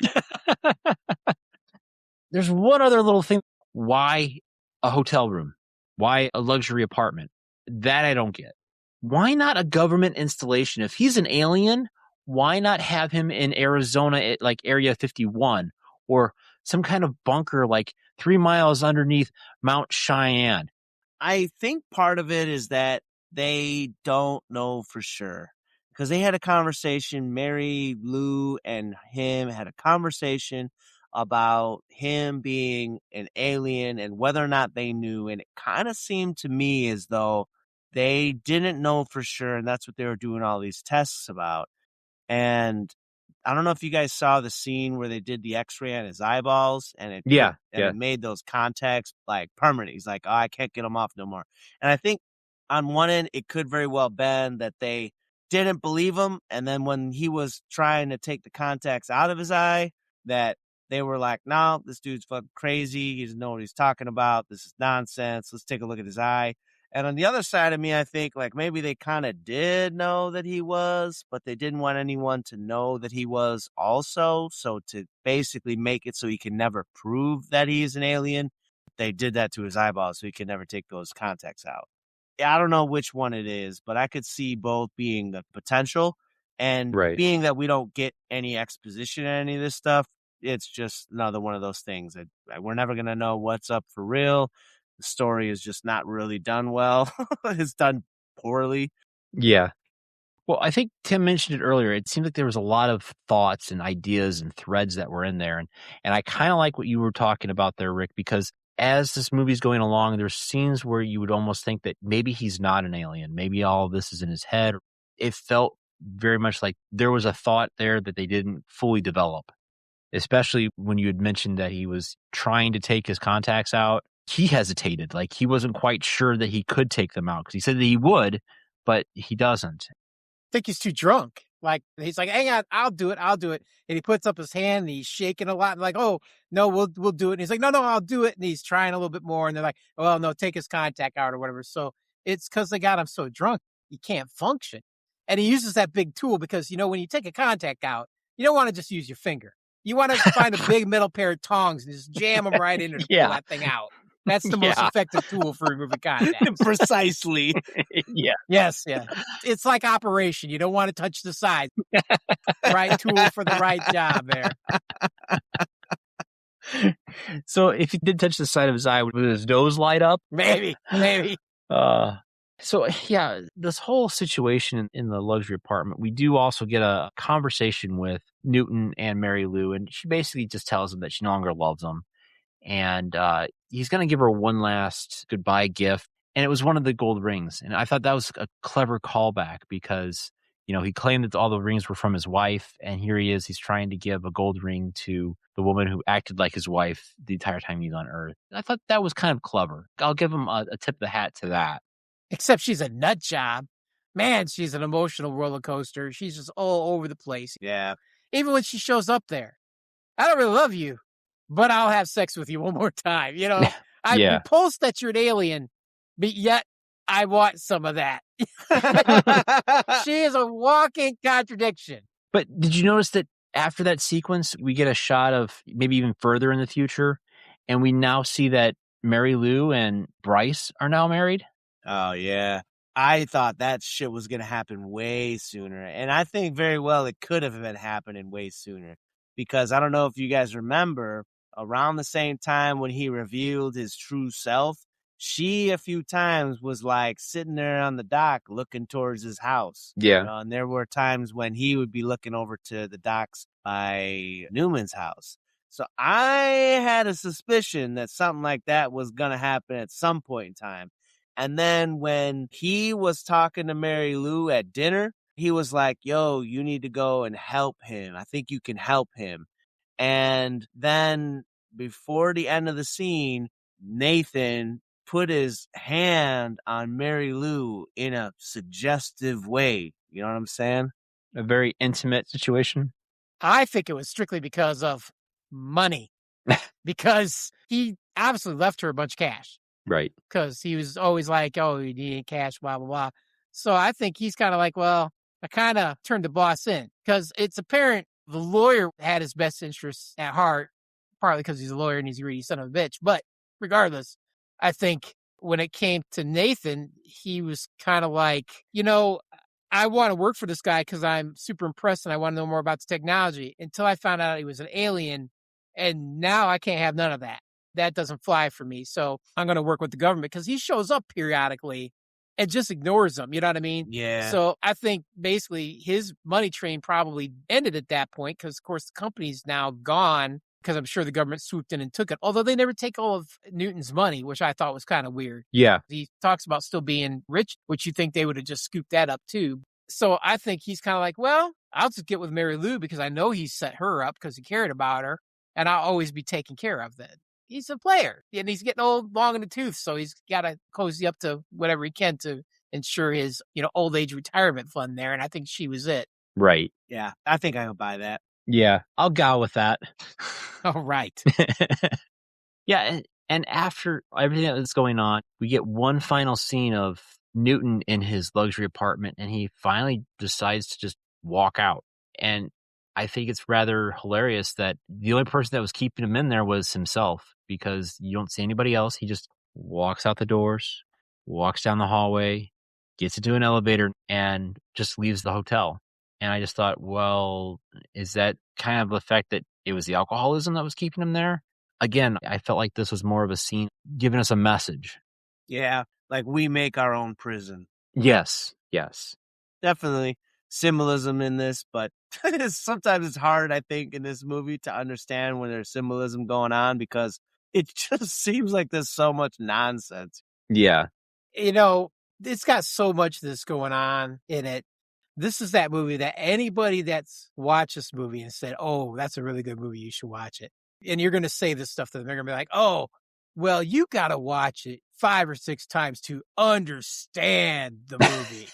There's one other little thing. Why a hotel room? Why a luxury apartment? That I don't get. Why not a government installation? If he's an alien, why not have him in Arizona at like Area 51 or some kind of bunker like 3 miles underneath Mount Cheyenne? I think part of it is that they don't know for sure because they had a conversation. Mary Lou and him had a conversation about him being an alien and whether or not they knew. And it kind of seemed to me as though they didn't know for sure. And that's what they were doing all these tests about. And I don't know if you guys saw the scene where they did the x-ray on his eyeballs and it made those contacts like permanent. He's like, oh, I can't get them off no more. And I think on one end, it could very well been that they didn't believe him. And then when he was trying to take the contacts out of his eye, that they were like, no, this dude's fucking crazy. He doesn't know what he's talking about. This is nonsense. Let's take a look at his eye. And on the other side of me, I think like maybe they kind of did know that he was, but they didn't want anyone to know that he was also. So to basically make it so he can never prove that he's an alien, they did that to his eyeballs so he can never take those contacts out. I don't know which one it is, but I could see both being the potential and being that we don't get any exposition in any of this stuff. It's just another one of those things that we're never going to know what's up for real. The story is just not really done well. It's done poorly. Yeah. Well, I think Tim mentioned it earlier. It seems like there was a lot of thoughts and ideas and threads that were in there. And I kind of like what you were talking about there, Rick, because as this movie's going along, there's scenes where you would almost think that maybe he's not an alien. Maybe all of this is in his head. It felt very much like there was a thought there that they didn't fully develop, especially when you had mentioned that he was trying to take his contacts out. He hesitated. Like he wasn't quite sure that he could take them out because he said that he would, but he doesn't. I think he's too drunk. Like he's like, hang on, I'll do it. And he puts up his hand and he's shaking a lot. And like, oh no, we'll do it. And he's like, no, I'll do it. And he's trying a little bit more. And they're like, well, no, take his contact out or whatever. So it's because they got him so drunk he can't function. And he uses that big tool because when you take a contact out, you don't want to just use your finger. You want to find a big metal pair of tongs and just jam them right in and pull that thing out. That's the most effective tool for removing contacts. Precisely. Yeah. Yes, yeah. It's like operation. You don't want to touch the side. Right tool for the right job there. So if he did touch the side of his eye, would his nose light up? Maybe. So, yeah, this whole situation in the luxury apartment, we do also get a conversation with Newton and Mary Lou, and she basically just tells him that she no longer loves him. And he's going to give her one last goodbye gift. And it was one of the gold rings. And I thought that was a clever callback because, he claimed that all the rings were from his wife. And here he is. He's trying to give a gold ring to the woman who acted like his wife the entire time he's on Earth. I thought that was kind of clever. I'll give him a tip of the hat to that. except she's a nut job. Man, she's an emotional roller coaster. She's just all over the place. Yeah. Even when she shows up there, I don't really love you, but I'll have sex with you one more time. You know, I'm Yeah. repulsed that you're an alien, but yet I want some of that. She is a walking contradiction. But did you notice that after that sequence, we get a shot of maybe even further in the future, and we now see that Mary Lou and Bryce are now married? Oh, yeah. I thought that shit was going to happen way sooner. And I think very well it could have been happening way sooner. Because I don't know if you guys remember, around the same time when he revealed his true self, she a few times was like sitting there on the dock looking towards his house. Yeah. You know, and there were times when he would be looking over to the docks by Newman's house. So I had a suspicion that something like that was going to happen at some point in time. And then when he was talking to Mary Lou at dinner, he was like, yo, you need to go and help him. I think you can help him. And then before the end of the scene, Nathan put his hand on Mary Lou in a suggestive way. You know what I'm saying? A very intimate situation. I think it was strictly because of money, because he obviously left her a bunch of cash. Right. Because he was always like, oh, you need cash, blah, blah, blah. So I think he's kind of like, well, I kind of turned the boss in because it's apparent the lawyer had his best interests at heart, partly because he's a lawyer and he's a greedy son of a bitch. But regardless, I think when it came to Nathan, he was kind of like, you know, I want to work for this guy because I'm super impressed and I want to know more about the technology until I found out he was an alien. And now I can't have none of that. That doesn't fly for me. So I'm going to work with the government because he shows up periodically and just ignores them. You know what I mean? Yeah. So I think basically his money train probably ended at that point because, of course, the company's now gone because I'm sure the government swooped in and took it. Although they never take all of Newton's money, which I thought was kind of weird. Yeah. He talks about still being rich, which you think they would have just scooped that up too. So I think he's kind of like, well, I'll just get with Mary Lou because I know he set her up because he cared about her and I'll always be taken care of then. He's a player and he's getting old, long in the tooth. So he's got to cozy up to whatever he can to ensure his, old age retirement fund there. And I think she was it. Right. Yeah. I think I'll buy that. Yeah. I'll go with that. All right. Yeah. And after everything that's going on, we get one final scene of Newton in his luxury apartment and he finally decides to just walk out. And I think it's rather hilarious that the only person that was keeping him in there was himself because you don't see anybody else. He just walks out the doors, walks down the hallway, gets into an elevator, and just leaves the hotel. And I just thought, well, is that kind of the fact that it was the alcoholism that was keeping him there? Again, I felt like this was more of a scene giving us a message. Yeah. Like we make our own prison. Yes. Yes. Definitely symbolism in this, but sometimes it's hard, I think, in this movie to understand when there's symbolism going on because it just seems like there's so much nonsense. Yeah. It's got so much that's going on in it. This is that movie that anybody that's watched this movie and said, oh, that's a really good movie, you should watch it. And you're going to say this stuff to them. They're going to be like, oh, well, you got to watch it 5 or 6 times to understand the movie.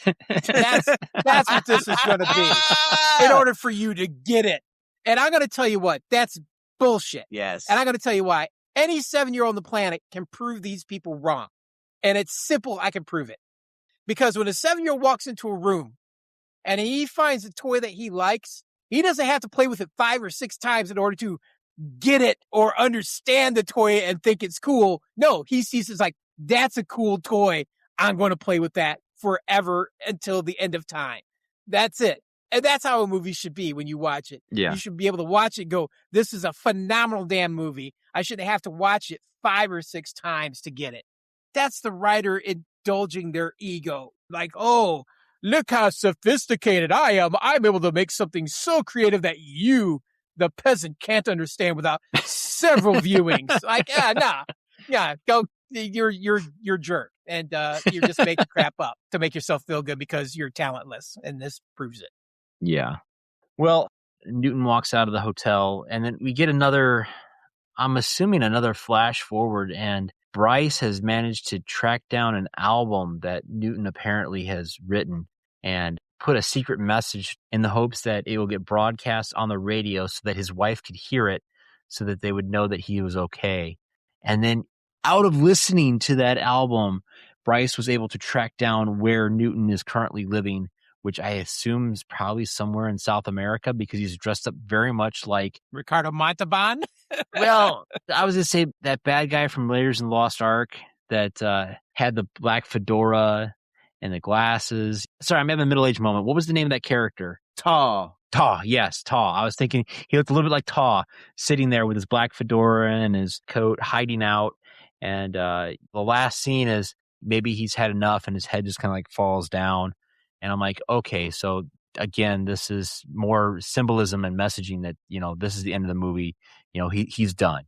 That's what this is going to be in order for you to get it. And I'm going to tell you what, that's bullshit. Yes. And I'm going to tell you why. Any 7-year-old on the planet can prove these people wrong. And it's simple. I can prove it. Because when a 7-year-old walks into a room and he finds a toy that he likes, he doesn't have to play with it 5 or 6 times in order to get it or understand the toy and think it's cool. No, he sees it's like, that's a cool toy. I'm going to play with that forever until the end of time. That's it. And that's how a movie should be when you watch it. Yeah. You should be able to watch it and go, this is a phenomenal damn movie. I shouldn't have to watch it 5 or 6 times to get it. That's the writer indulging their ego. Like, oh, look how sophisticated I am. I'm able to make something so creative that you, the peasant, can't understand without several viewings. Like, go. You're jerk, and you're just making crap up to make yourself feel good because you're talentless, and this proves it. Yeah. Well, Newton walks out of the hotel, and then we get another. I'm assuming another flash forward, and Bryce has managed to track down an album that Newton apparently has written and put a secret message in the hopes that it will get broadcast on the radio so that his wife could hear it so that they would know that he was okay. And then out of listening to that album, Bryce was able to track down where Newton is currently living, which I assume is probably somewhere in South America because he's dressed up very much like Ricardo Montalban. well, I was going to say that bad guy from Raiders and the Lost Ark that had the black fedora and the glasses. Sorry, I'm having a middle-aged moment. What was the name of that character? Taw. Taw, yes, Taw. I was thinking he looked a little bit like Taw, sitting there with his black fedora and his coat, hiding out. And the last scene is maybe he's had enough and his head just kind of like falls down. And I'm like, okay, so again, this is more symbolism and messaging that, this is the end of the movie. He's done.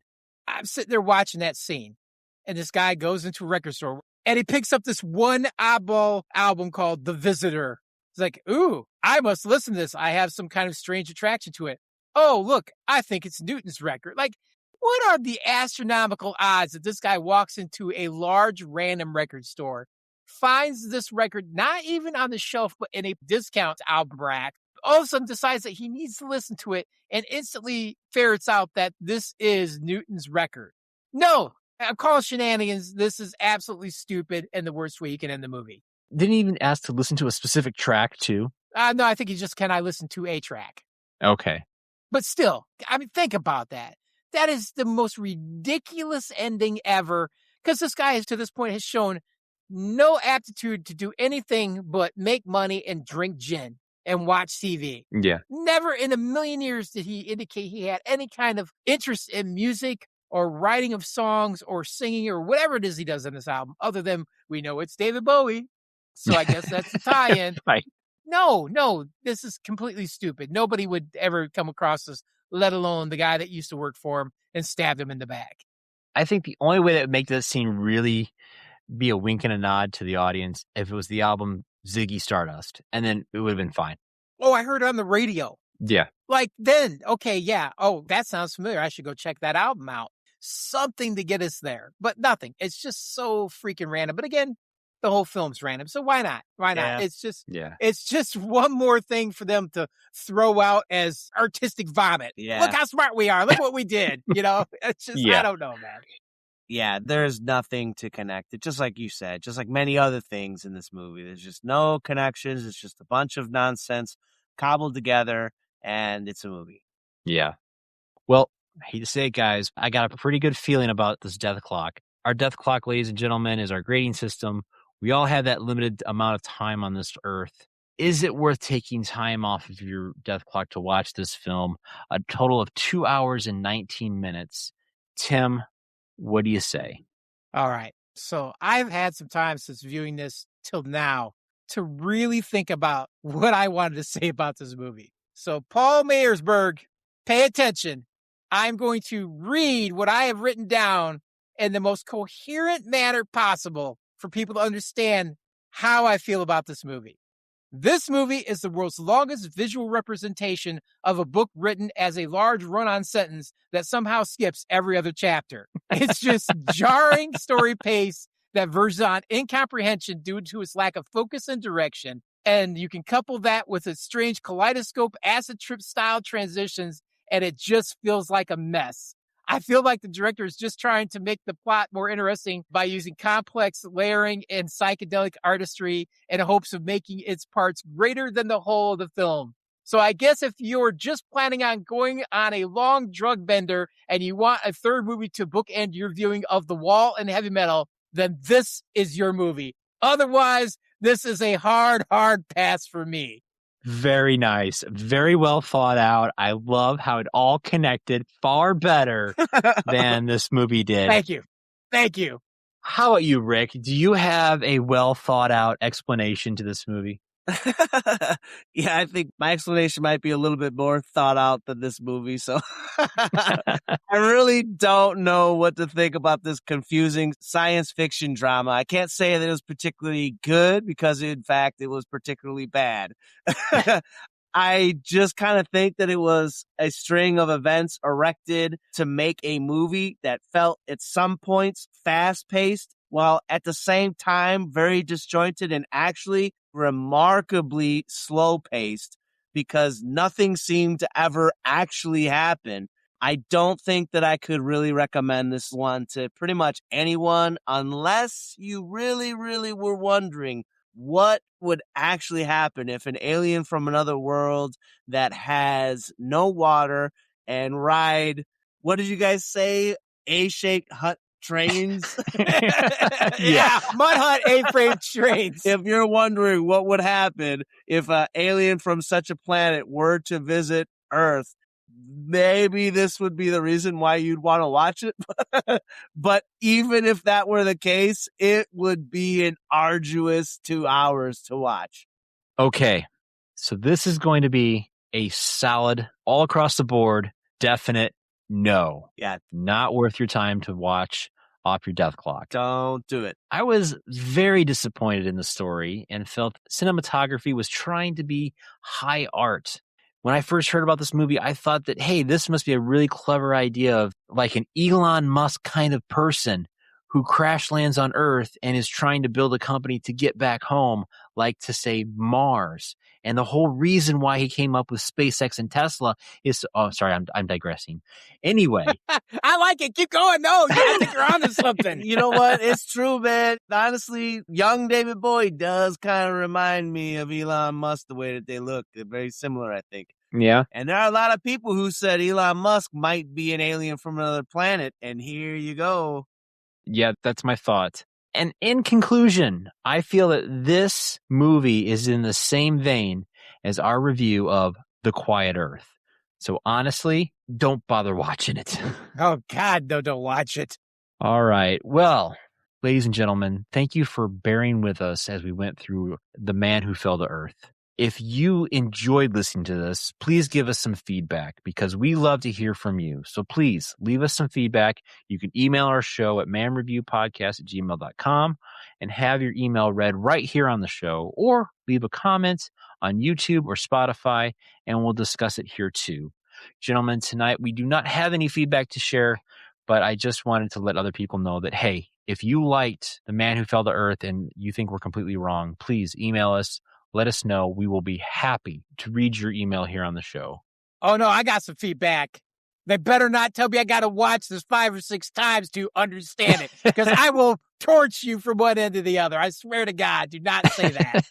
I'm sitting there watching that scene, and this guy goes into a record store, and he picks up this one oddball album called The Visitor. He's like, ooh, I must listen to this. I have some kind of strange attraction to it. Oh, look, I think it's Newton's record. Like, what are the astronomical odds that this guy walks into a large random record store, finds this record not even on the shelf, but in a discount album rack, all of a sudden decides that he needs to listen to it and instantly ferrets out that this is Newton's record? No, I call shenanigans. This is absolutely stupid and the worst way you can end the movie. Didn't he even ask to listen to a specific track too? No, I think he just, can I listen to a track? Okay. But still, I mean, think about that. That is the most ridiculous ending ever, because this guy to this point has shown no aptitude to do anything but make money and drink gin and watch TV. Yeah. Never in a million years did he indicate he had any kind of interest in music or writing of songs or singing or whatever it is he does in this album, other than we know it's David Bowie. So I guess that's the tie-in. Right. No, this is completely stupid. Nobody would ever come across this, let alone the guy that used to work for him and stabbed him in the back. I think the only way that would make this scene really be a wink and a nod to the audience if it was the album Ziggy Stardust, and then it would have been fine. Oh, I heard it on the radio. Yeah. Like then, okay, yeah. Oh, that sounds familiar. I should go check that album out. Something to get us there, but nothing. It's just so freaking random. But again, the whole film's random. So why not? Why not? Yeah. It's just one more thing for them to throw out as artistic vomit. Yeah. Look how smart we are. Look what we did. It's just, Yeah. I don't know, man. Yeah, there's nothing to connect it. Just like you said, just like many other things in this movie. There's just no connections. It's just a bunch of nonsense cobbled together, and it's a movie. Yeah. Well, I hate to say it, guys, I got a pretty good feeling about this death clock. Our death clock, ladies and gentlemen, is our grading system. We all have that limited amount of time on this earth. Is it worth taking time off of your death clock to watch this film? A total of 2 hours and 19 minutes. Tim, what do you say? All right. So I've had some time since viewing this till now to really think about what I wanted to say about this movie. So Paul Mayersberg, pay attention. I'm going to read what I have written down in the most coherent manner possible for people to understand how I feel about this movie. This movie is the world's longest visual representation of a book written as a large run-on sentence that somehow skips every other chapter. It's just jarring story pace that verges on incomprehension due to its lack of focus and direction. And you can couple that with its strange kaleidoscope acid trip style transitions, and it just feels like a mess. I feel like the director is just trying to make the plot more interesting by using complex layering and psychedelic artistry in hopes of making its parts greater than the whole of the film. So I guess if you're just planning on going on a long drug bender and you want a third movie to bookend your viewing of The Wall and Heavy Metal, then this is your movie. Otherwise, this is a hard pass for me. Very nice. Very well thought out. I love how it all connected far better than this movie did. Thank you. How about you, Rick? Do you have a well thought out explanation to this movie? Yeah, I think my explanation might be a little bit more thought out than this movie. So I really don't know what to think about this confusing science fiction drama. I can't say that it was particularly good because, in fact, it was particularly bad. I just kind of think that it was a string of events erected to make a movie that felt at some points fast-paced, while at the same time very disjointed and actually remarkably slow-paced, because nothing seemed to ever actually happen. I don't think that I could really recommend this one to pretty much anyone unless you really, really were wondering what would actually happen if an alien from another world that has no water and ride, what did you guys say? A-shaped hut trains? Yeah, mud hut A-frame trains. If you're wondering what would happen if an alien from such a planet were to visit Earth, maybe this would be the reason why you'd want to watch it. But even if that were the case, it would be an arduous 2 hours to watch. Okay, so this is going to be a solid, all across the board, definite no. Yeah, Not worth your time to watch off your death clock. don't do it. I was very disappointed in the story and felt cinematography was trying to be high art. When I first heard about this movie, I thought that, hey, this must be a really clever idea of like an Elon Musk kind of person who crash lands on Earth and is trying to build a company to get back home, like to say Mars. And the whole reason why he came up with SpaceX and Tesla is, oh, sorry, I'm digressing. Anyway. I like it. Keep going. No, I think you're onto something. You know what? It's true, man. Honestly, young David Bowie does kind of remind me of Elon Musk, the way that they look. They're very similar, I think. Yeah. And there are a lot of people who said Elon Musk might be an alien from another planet. And here you go. Yeah, that's my thought. And in conclusion, I feel that this movie is in the same vein as our review of The Quiet Earth. So honestly, don't bother watching it. Oh, God, no, don't watch it. All right. Well, ladies and gentlemen, thank you for bearing with us as we went through The Man Who Fell to Earth. If you enjoyed listening to this, please give us some feedback because we love to hear from you. So please leave us some feedback. You can email our show at manreviewpodcast@gmail.com and have your email read right here on the show, or leave a comment on YouTube or Spotify and we'll discuss it here too. Gentlemen, tonight we do not have any feedback to share, but I just wanted to let other people know that, hey, if you liked The Man Who Fell to Earth and you think we're completely wrong, please email us. Let us know. We will be happy to read your email here on the show. Oh, no, I got some feedback. They better not tell me I got to watch this 5 or 6 times to understand it, because I will torch you from one end to the other. I swear to God, do not say that.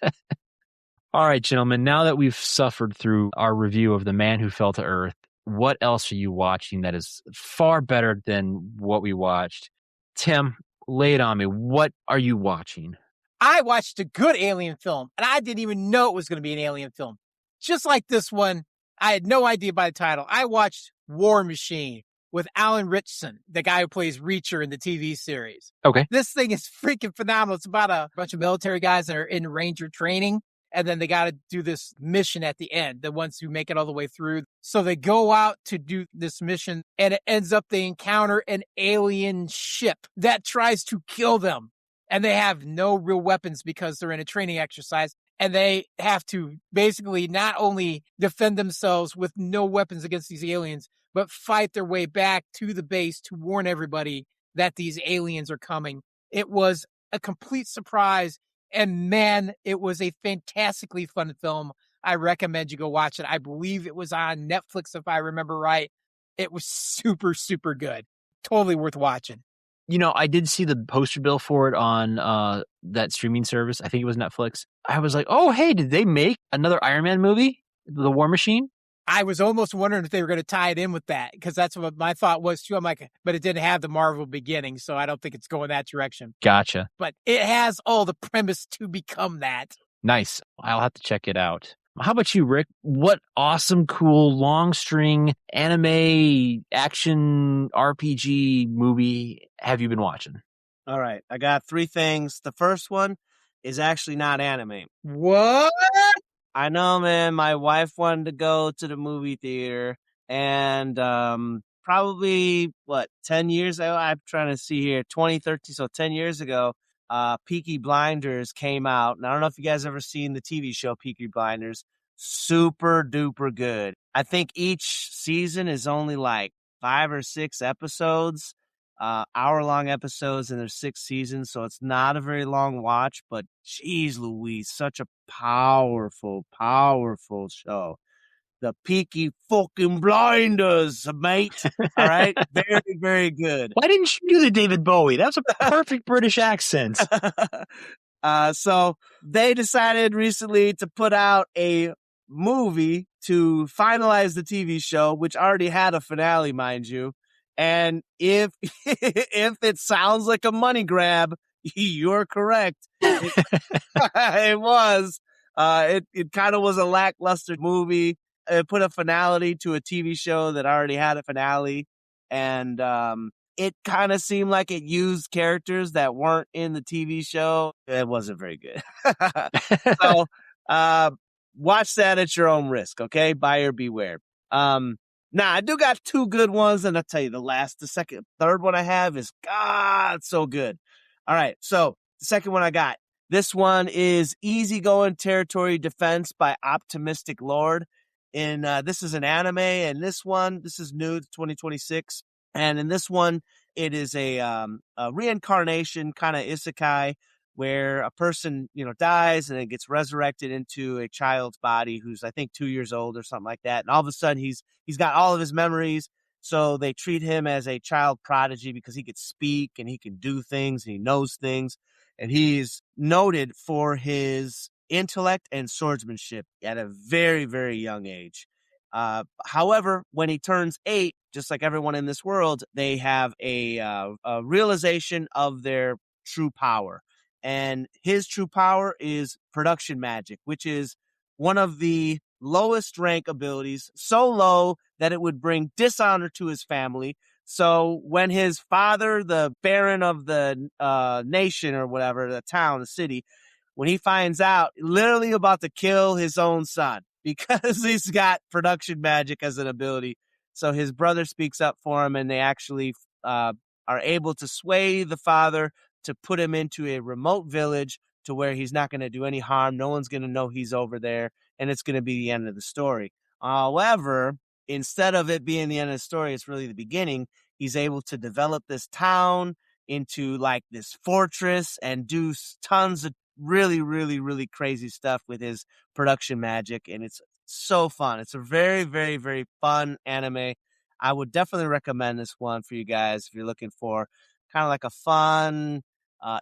All right, gentlemen, now that we've suffered through our review of The Man Who Fell to Earth, what else are you watching that is far better than what we watched? Tim, lay it on me. What are you watching? I watched a good alien film, and I didn't even know it was going to be an alien film. Just like this one, I had no idea by the title. I watched War Machine with Alan Ritchson, the guy who plays Reacher in the TV series. Okay. This thing is freaking phenomenal. It's about a bunch of military guys that are in Ranger training, and then they got to do this mission at the end, the ones who make it all the way through. So they go out to do this mission, and it ends up they encounter an alien ship that tries to kill them. And they have no real weapons because they're in a training exercise. And they have to basically not only defend themselves with no weapons against these aliens, but fight their way back to the base to warn everybody that these aliens are coming. It was a complete surprise. And man, it was a fantastically fun film. I recommend you go watch it. I believe it was on Netflix, if I remember right. It was super, super good. Totally worth watching. You know, I did see the poster bill for it on that streaming service. I think it was Netflix. I was like, oh, hey, did they make another Iron Man movie? The War Machine? I was almost wondering if they were going to tie it in with that, because that's what my thought was too. I'm like, but it didn't have the Marvel beginning, so I don't think it's going that direction. Gotcha. But it has all the premise to become that. Nice. I'll have to check it out. How about you, Rick? What awesome, cool, long string anime action RPG movie have you been watching? All right. I got 3 things. The first one is actually not anime. What? I know, man. My wife wanted to go to the movie theater, and probably, 10 years ago? I'm trying to see here. 2013, so 10 years ago, Peaky Blinders came out. And I don't know if you guys ever seen the TV show Peaky Blinders, super duper good. I think each season is only like 5 or 6 episodes, hour-long episodes, and there's 6 seasons, so it's not a very long watch, but geez Louise, such a powerful, powerful show. The Peaky fucking Blinders, mate. All right? Very, very good. Why didn't you do the David Bowie? That was a perfect British accent. So they decided recently to put out a movie to finalize the TV show, which already had a finale, mind you. And if if it sounds like a money grab, you're correct. It was. It kind of was a lackluster movie. It put a finality to a TV show that already had a finale, and it kind of seemed like it used characters that weren't in the TV show. It wasn't very good. So, watch that at your own risk, okay? Buyer beware. Now I do got 2 good ones, and I'll tell you the third one I have is God so good. All right, so the second one I got. This one is Easygoing Territory Defense by Optimistic Lord. This is an anime, and this is new, 2026. And in this one, it is a reincarnation kind of isekai where a person, dies and then gets resurrected into a child's body who's, I think, 2 years old or something like that. And all of a sudden he's got all of his memories. So they treat him as a child prodigy because he could speak and he can do things and he knows things. And he's noted for his intellect and swordsmanship at a very, very young age. However, when he turns 8, just like everyone in this world, they have a realization of their true power. And his true power is production magic, which is one of the lowest rank abilities, so low that it would bring dishonor to his family. So when his father, the baron of the nation or whatever, the town, the city, when he finds out, literally about to kill his own son because he's got production magic as an ability. So his brother speaks up for him, and they actually are able to sway the father to put him into a remote village to where he's not going to do any harm. No one's going to know he's over there, and it's going to be the end of the story. However, instead of it being the end of the story, it's really the beginning. He's able to develop this town into like this fortress and do tons of really, really, really crazy stuff with his production magic. And it's so fun. It's a very, very, very fun anime. I would definitely recommend this one for you guys if you're looking for kind of like a fun,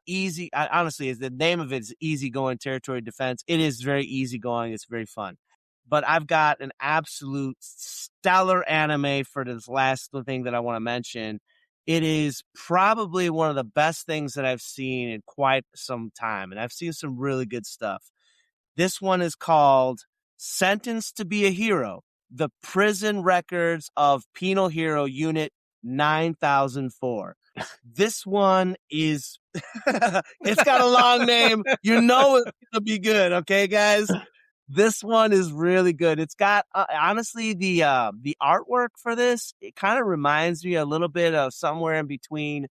easy. Honestly, the name of it is Easygoing Territory Defense. It is very easygoing. It's very fun. But I've got an absolute stellar anime for this last thing that I want to mention. It is probably one of the best things that I've seen in quite some time, and I've seen some really good stuff. This one is called Sentenced to be a Hero, The Prison Records of Penal Hero Unit 9004. This one is, it's got a long name. You know it's going to be good, okay, guys? This one is really good. It's got, honestly, the artwork for this, it kind of reminds me a little bit of somewhere in between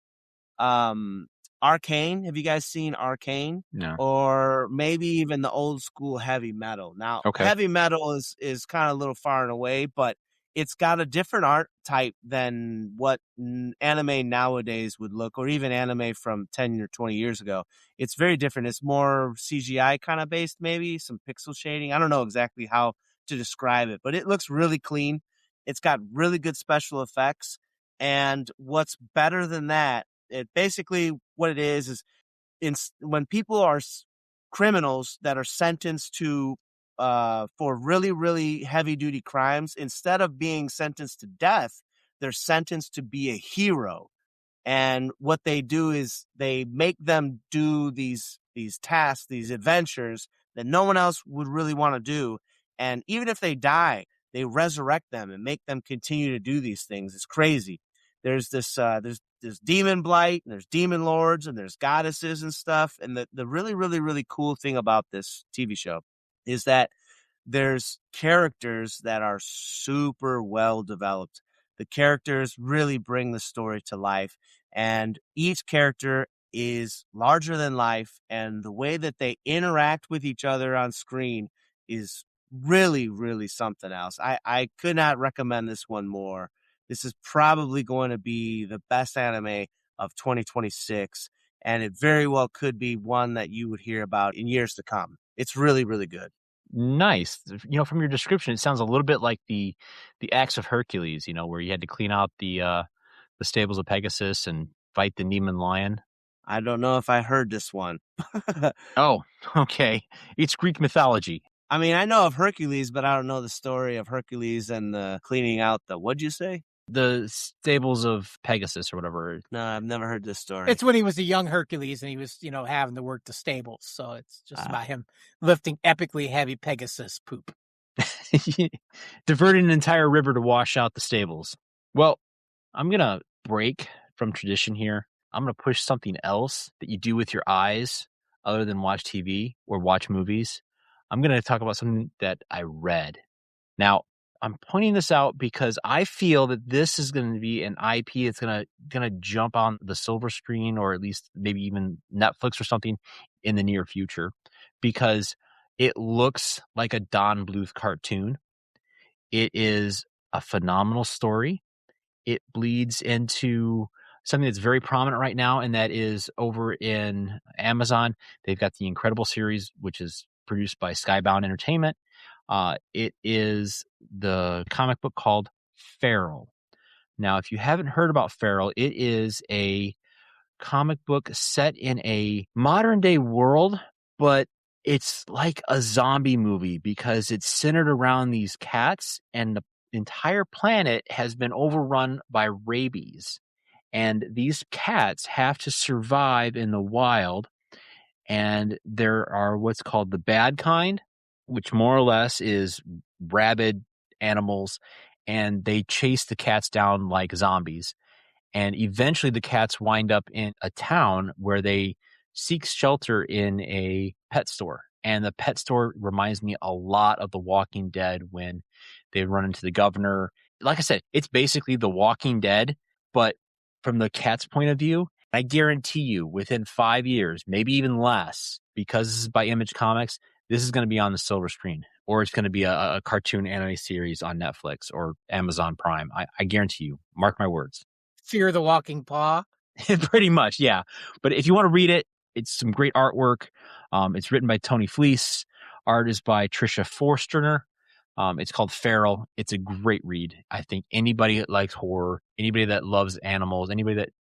Arcane. Have you guys seen Arcane? No. Or maybe even the old school heavy metal. Now, Okay. heavy metal is kind of a little far and away, but it's got a different art type than what anime nowadays would look, or even anime from 10 or 20 years ago. It's very different. It's more CGI kind of based, maybe some pixel shading. I don't know exactly how to describe it, but it looks really clean. It's got really good special effects. And what's better than that, it basically what it is when people are criminals that are sentenced to for really, really heavy duty crimes, instead of being sentenced to death, they're sentenced to be a hero. And what they do is they make them do these tasks, these adventures that no one else would really want to do. And even if they die, they resurrect them and make them continue to do these things. It's crazy. There's this demon blight, and there's demon lords, and there's goddesses and stuff. And the really, really, really cool thing about this TV show is that there's characters that are super well developed. The characters really bring the story to life, and each character is larger than life, and the way that they interact with each other on screen is really, really something else. I could not recommend this one more. This is probably going to be the best anime of 2026, and it very well could be one that you would hear about in years to come. It's really, really good. Nice. From your description, it sounds a little bit like the Acts of Hercules, where you had to clean out the stables of Pegasus and fight the Nemean lion. I don't know if I heard this one. Oh, okay. It's Greek mythology. I mean, I know of Hercules, but I don't know the story of Hercules and the cleaning out the, what'd you say? The stables of Pegasus or whatever. No, I've never heard this story. It's when he was a young Hercules and he was, having to work the stables. So it's just about him lifting epically heavy Pegasus poop. Diverting an entire river to wash out the stables. Well, I'm going to break from tradition here. I'm going to push something else that you do with your eyes other than watch TV or watch movies. I'm going to talk about something that I read. Now, I'm pointing this out because I feel that this is going to be an IP that's going to jump on the silver screen, or at least maybe even Netflix or something in the near future, because it looks like a Don Bluth cartoon. It is a phenomenal story. It bleeds into something that's very prominent right now, and that is over in Amazon. They've got the Incredible series, which is produced by Skybound Entertainment. It is the comic book called Feral. Now, if you haven't heard about Feral, it is a comic book set in a modern day world, but it's like a zombie movie because it's centered around these cats, and the entire planet has been overrun by rabies. And these cats have to survive in the wild. And there are what's called the bad kind, which more or less is rabid animals, and they chase the cats down like zombies. And eventually the cats wind up in a town where they seek shelter in a pet store. And the pet store reminds me a lot of The Walking Dead when they run into the governor. Like I said, it's basically The Walking Dead, but from the cat's point of view. I guarantee you within 5 years, maybe even less, because this is by Image Comics, this is going to be on the silver screen, or it's going to be a cartoon anime series on Netflix or Amazon Prime. I guarantee you. Mark my words. Fear the Walking Paw. Pretty much, yeah. But if you want to read it, it's some great artwork. It's written by Tony Fleece. Art is by Tricia Forsterner. It's called Feral. It's a great read. I think anybody that likes horror, anybody that loves animals, anybody that,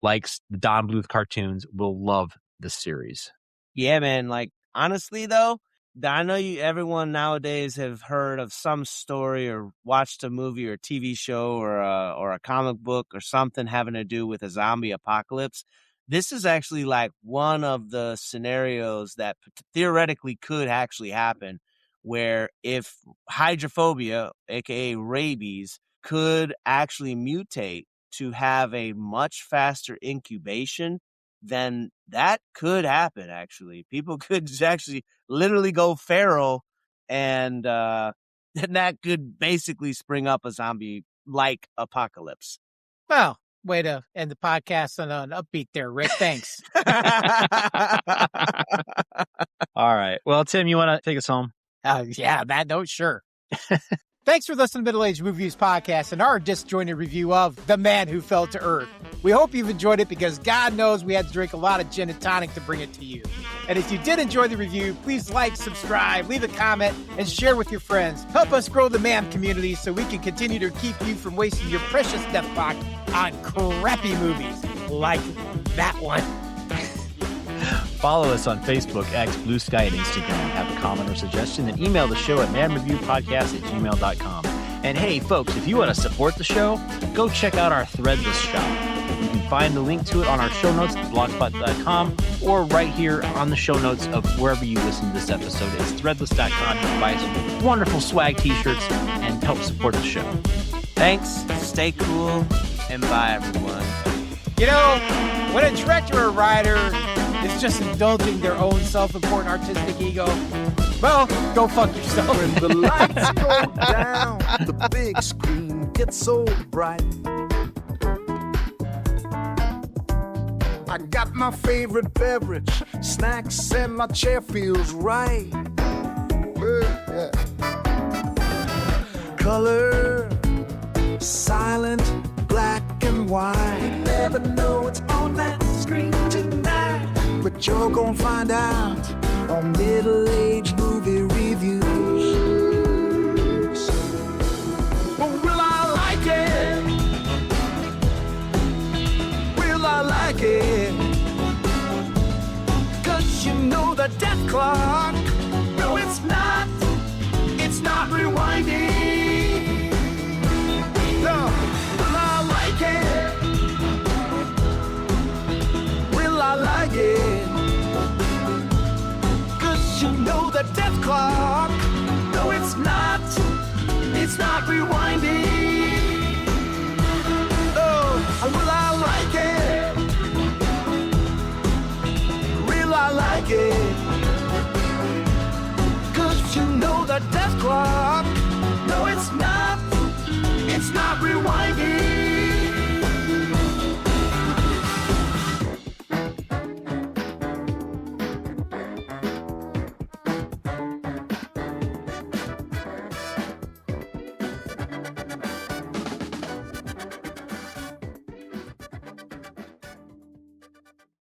likes the Don Bluth cartoons will love this series. Yeah, man. Like, honestly, though, I know everyone nowadays have heard of some story or watched a movie or a TV show or a comic book or something having to do with a zombie apocalypse. This is actually like one of the scenarios that theoretically could actually happen, where if hydrophobia, aka rabies, could actually mutate to have a much faster incubation, then that could happen, actually. People could actually literally go feral, and that could basically spring up a zombie-like apocalypse. Well, way to end the podcast on an upbeat there, Rick. Thanks. All right. Well, Tim, you want to take us home? Yeah, that note, sure. Thanks for listening to Middle Age Movies Podcast and our disjointed review of The Man Who Fell to Earth. We hope you've enjoyed it because God knows we had to drink a lot of gin and tonic to bring it to you. And if you did enjoy the review, please like, subscribe, leave a comment, and share with your friends. Help us grow the MAM community so we can continue to keep you from wasting your precious death clock on crappy movies like that one. Follow us on Facebook, X, Blue Sky, and Instagram. Have a comment or suggestion, then email the show at manreviewpodcast@gmail.com. And hey, folks, if you want to support the show, go check out our Threadless shop. You can find the link to it on our show notes at blogspot.com or right here on the show notes of wherever you listen to this episode. It's threadless.com. You can buy some wonderful swag t-shirts and help support the show. Thanks, stay cool, and bye, everyone. When a director or writer is just indulging their own self-important artistic ego, well, go fuck yourself. When the lights go down, the big screen gets so bright. I got my favorite beverage, snacks, and my chair feels right. Yeah. Color, silent, black and white. You never know what's on that screen tonight, but you're gonna find out on middle-aged movie reviews. Well, will I like it? Will I like it? 'Cause you know the death clock. No, it's not rewinding. No, will I like it? Will I like it? 'Cause you know the death clock. No, it's not rewinding. Oh, will I like it? Will I like it? 'Cause you know the death clock. No, it's not rewinding.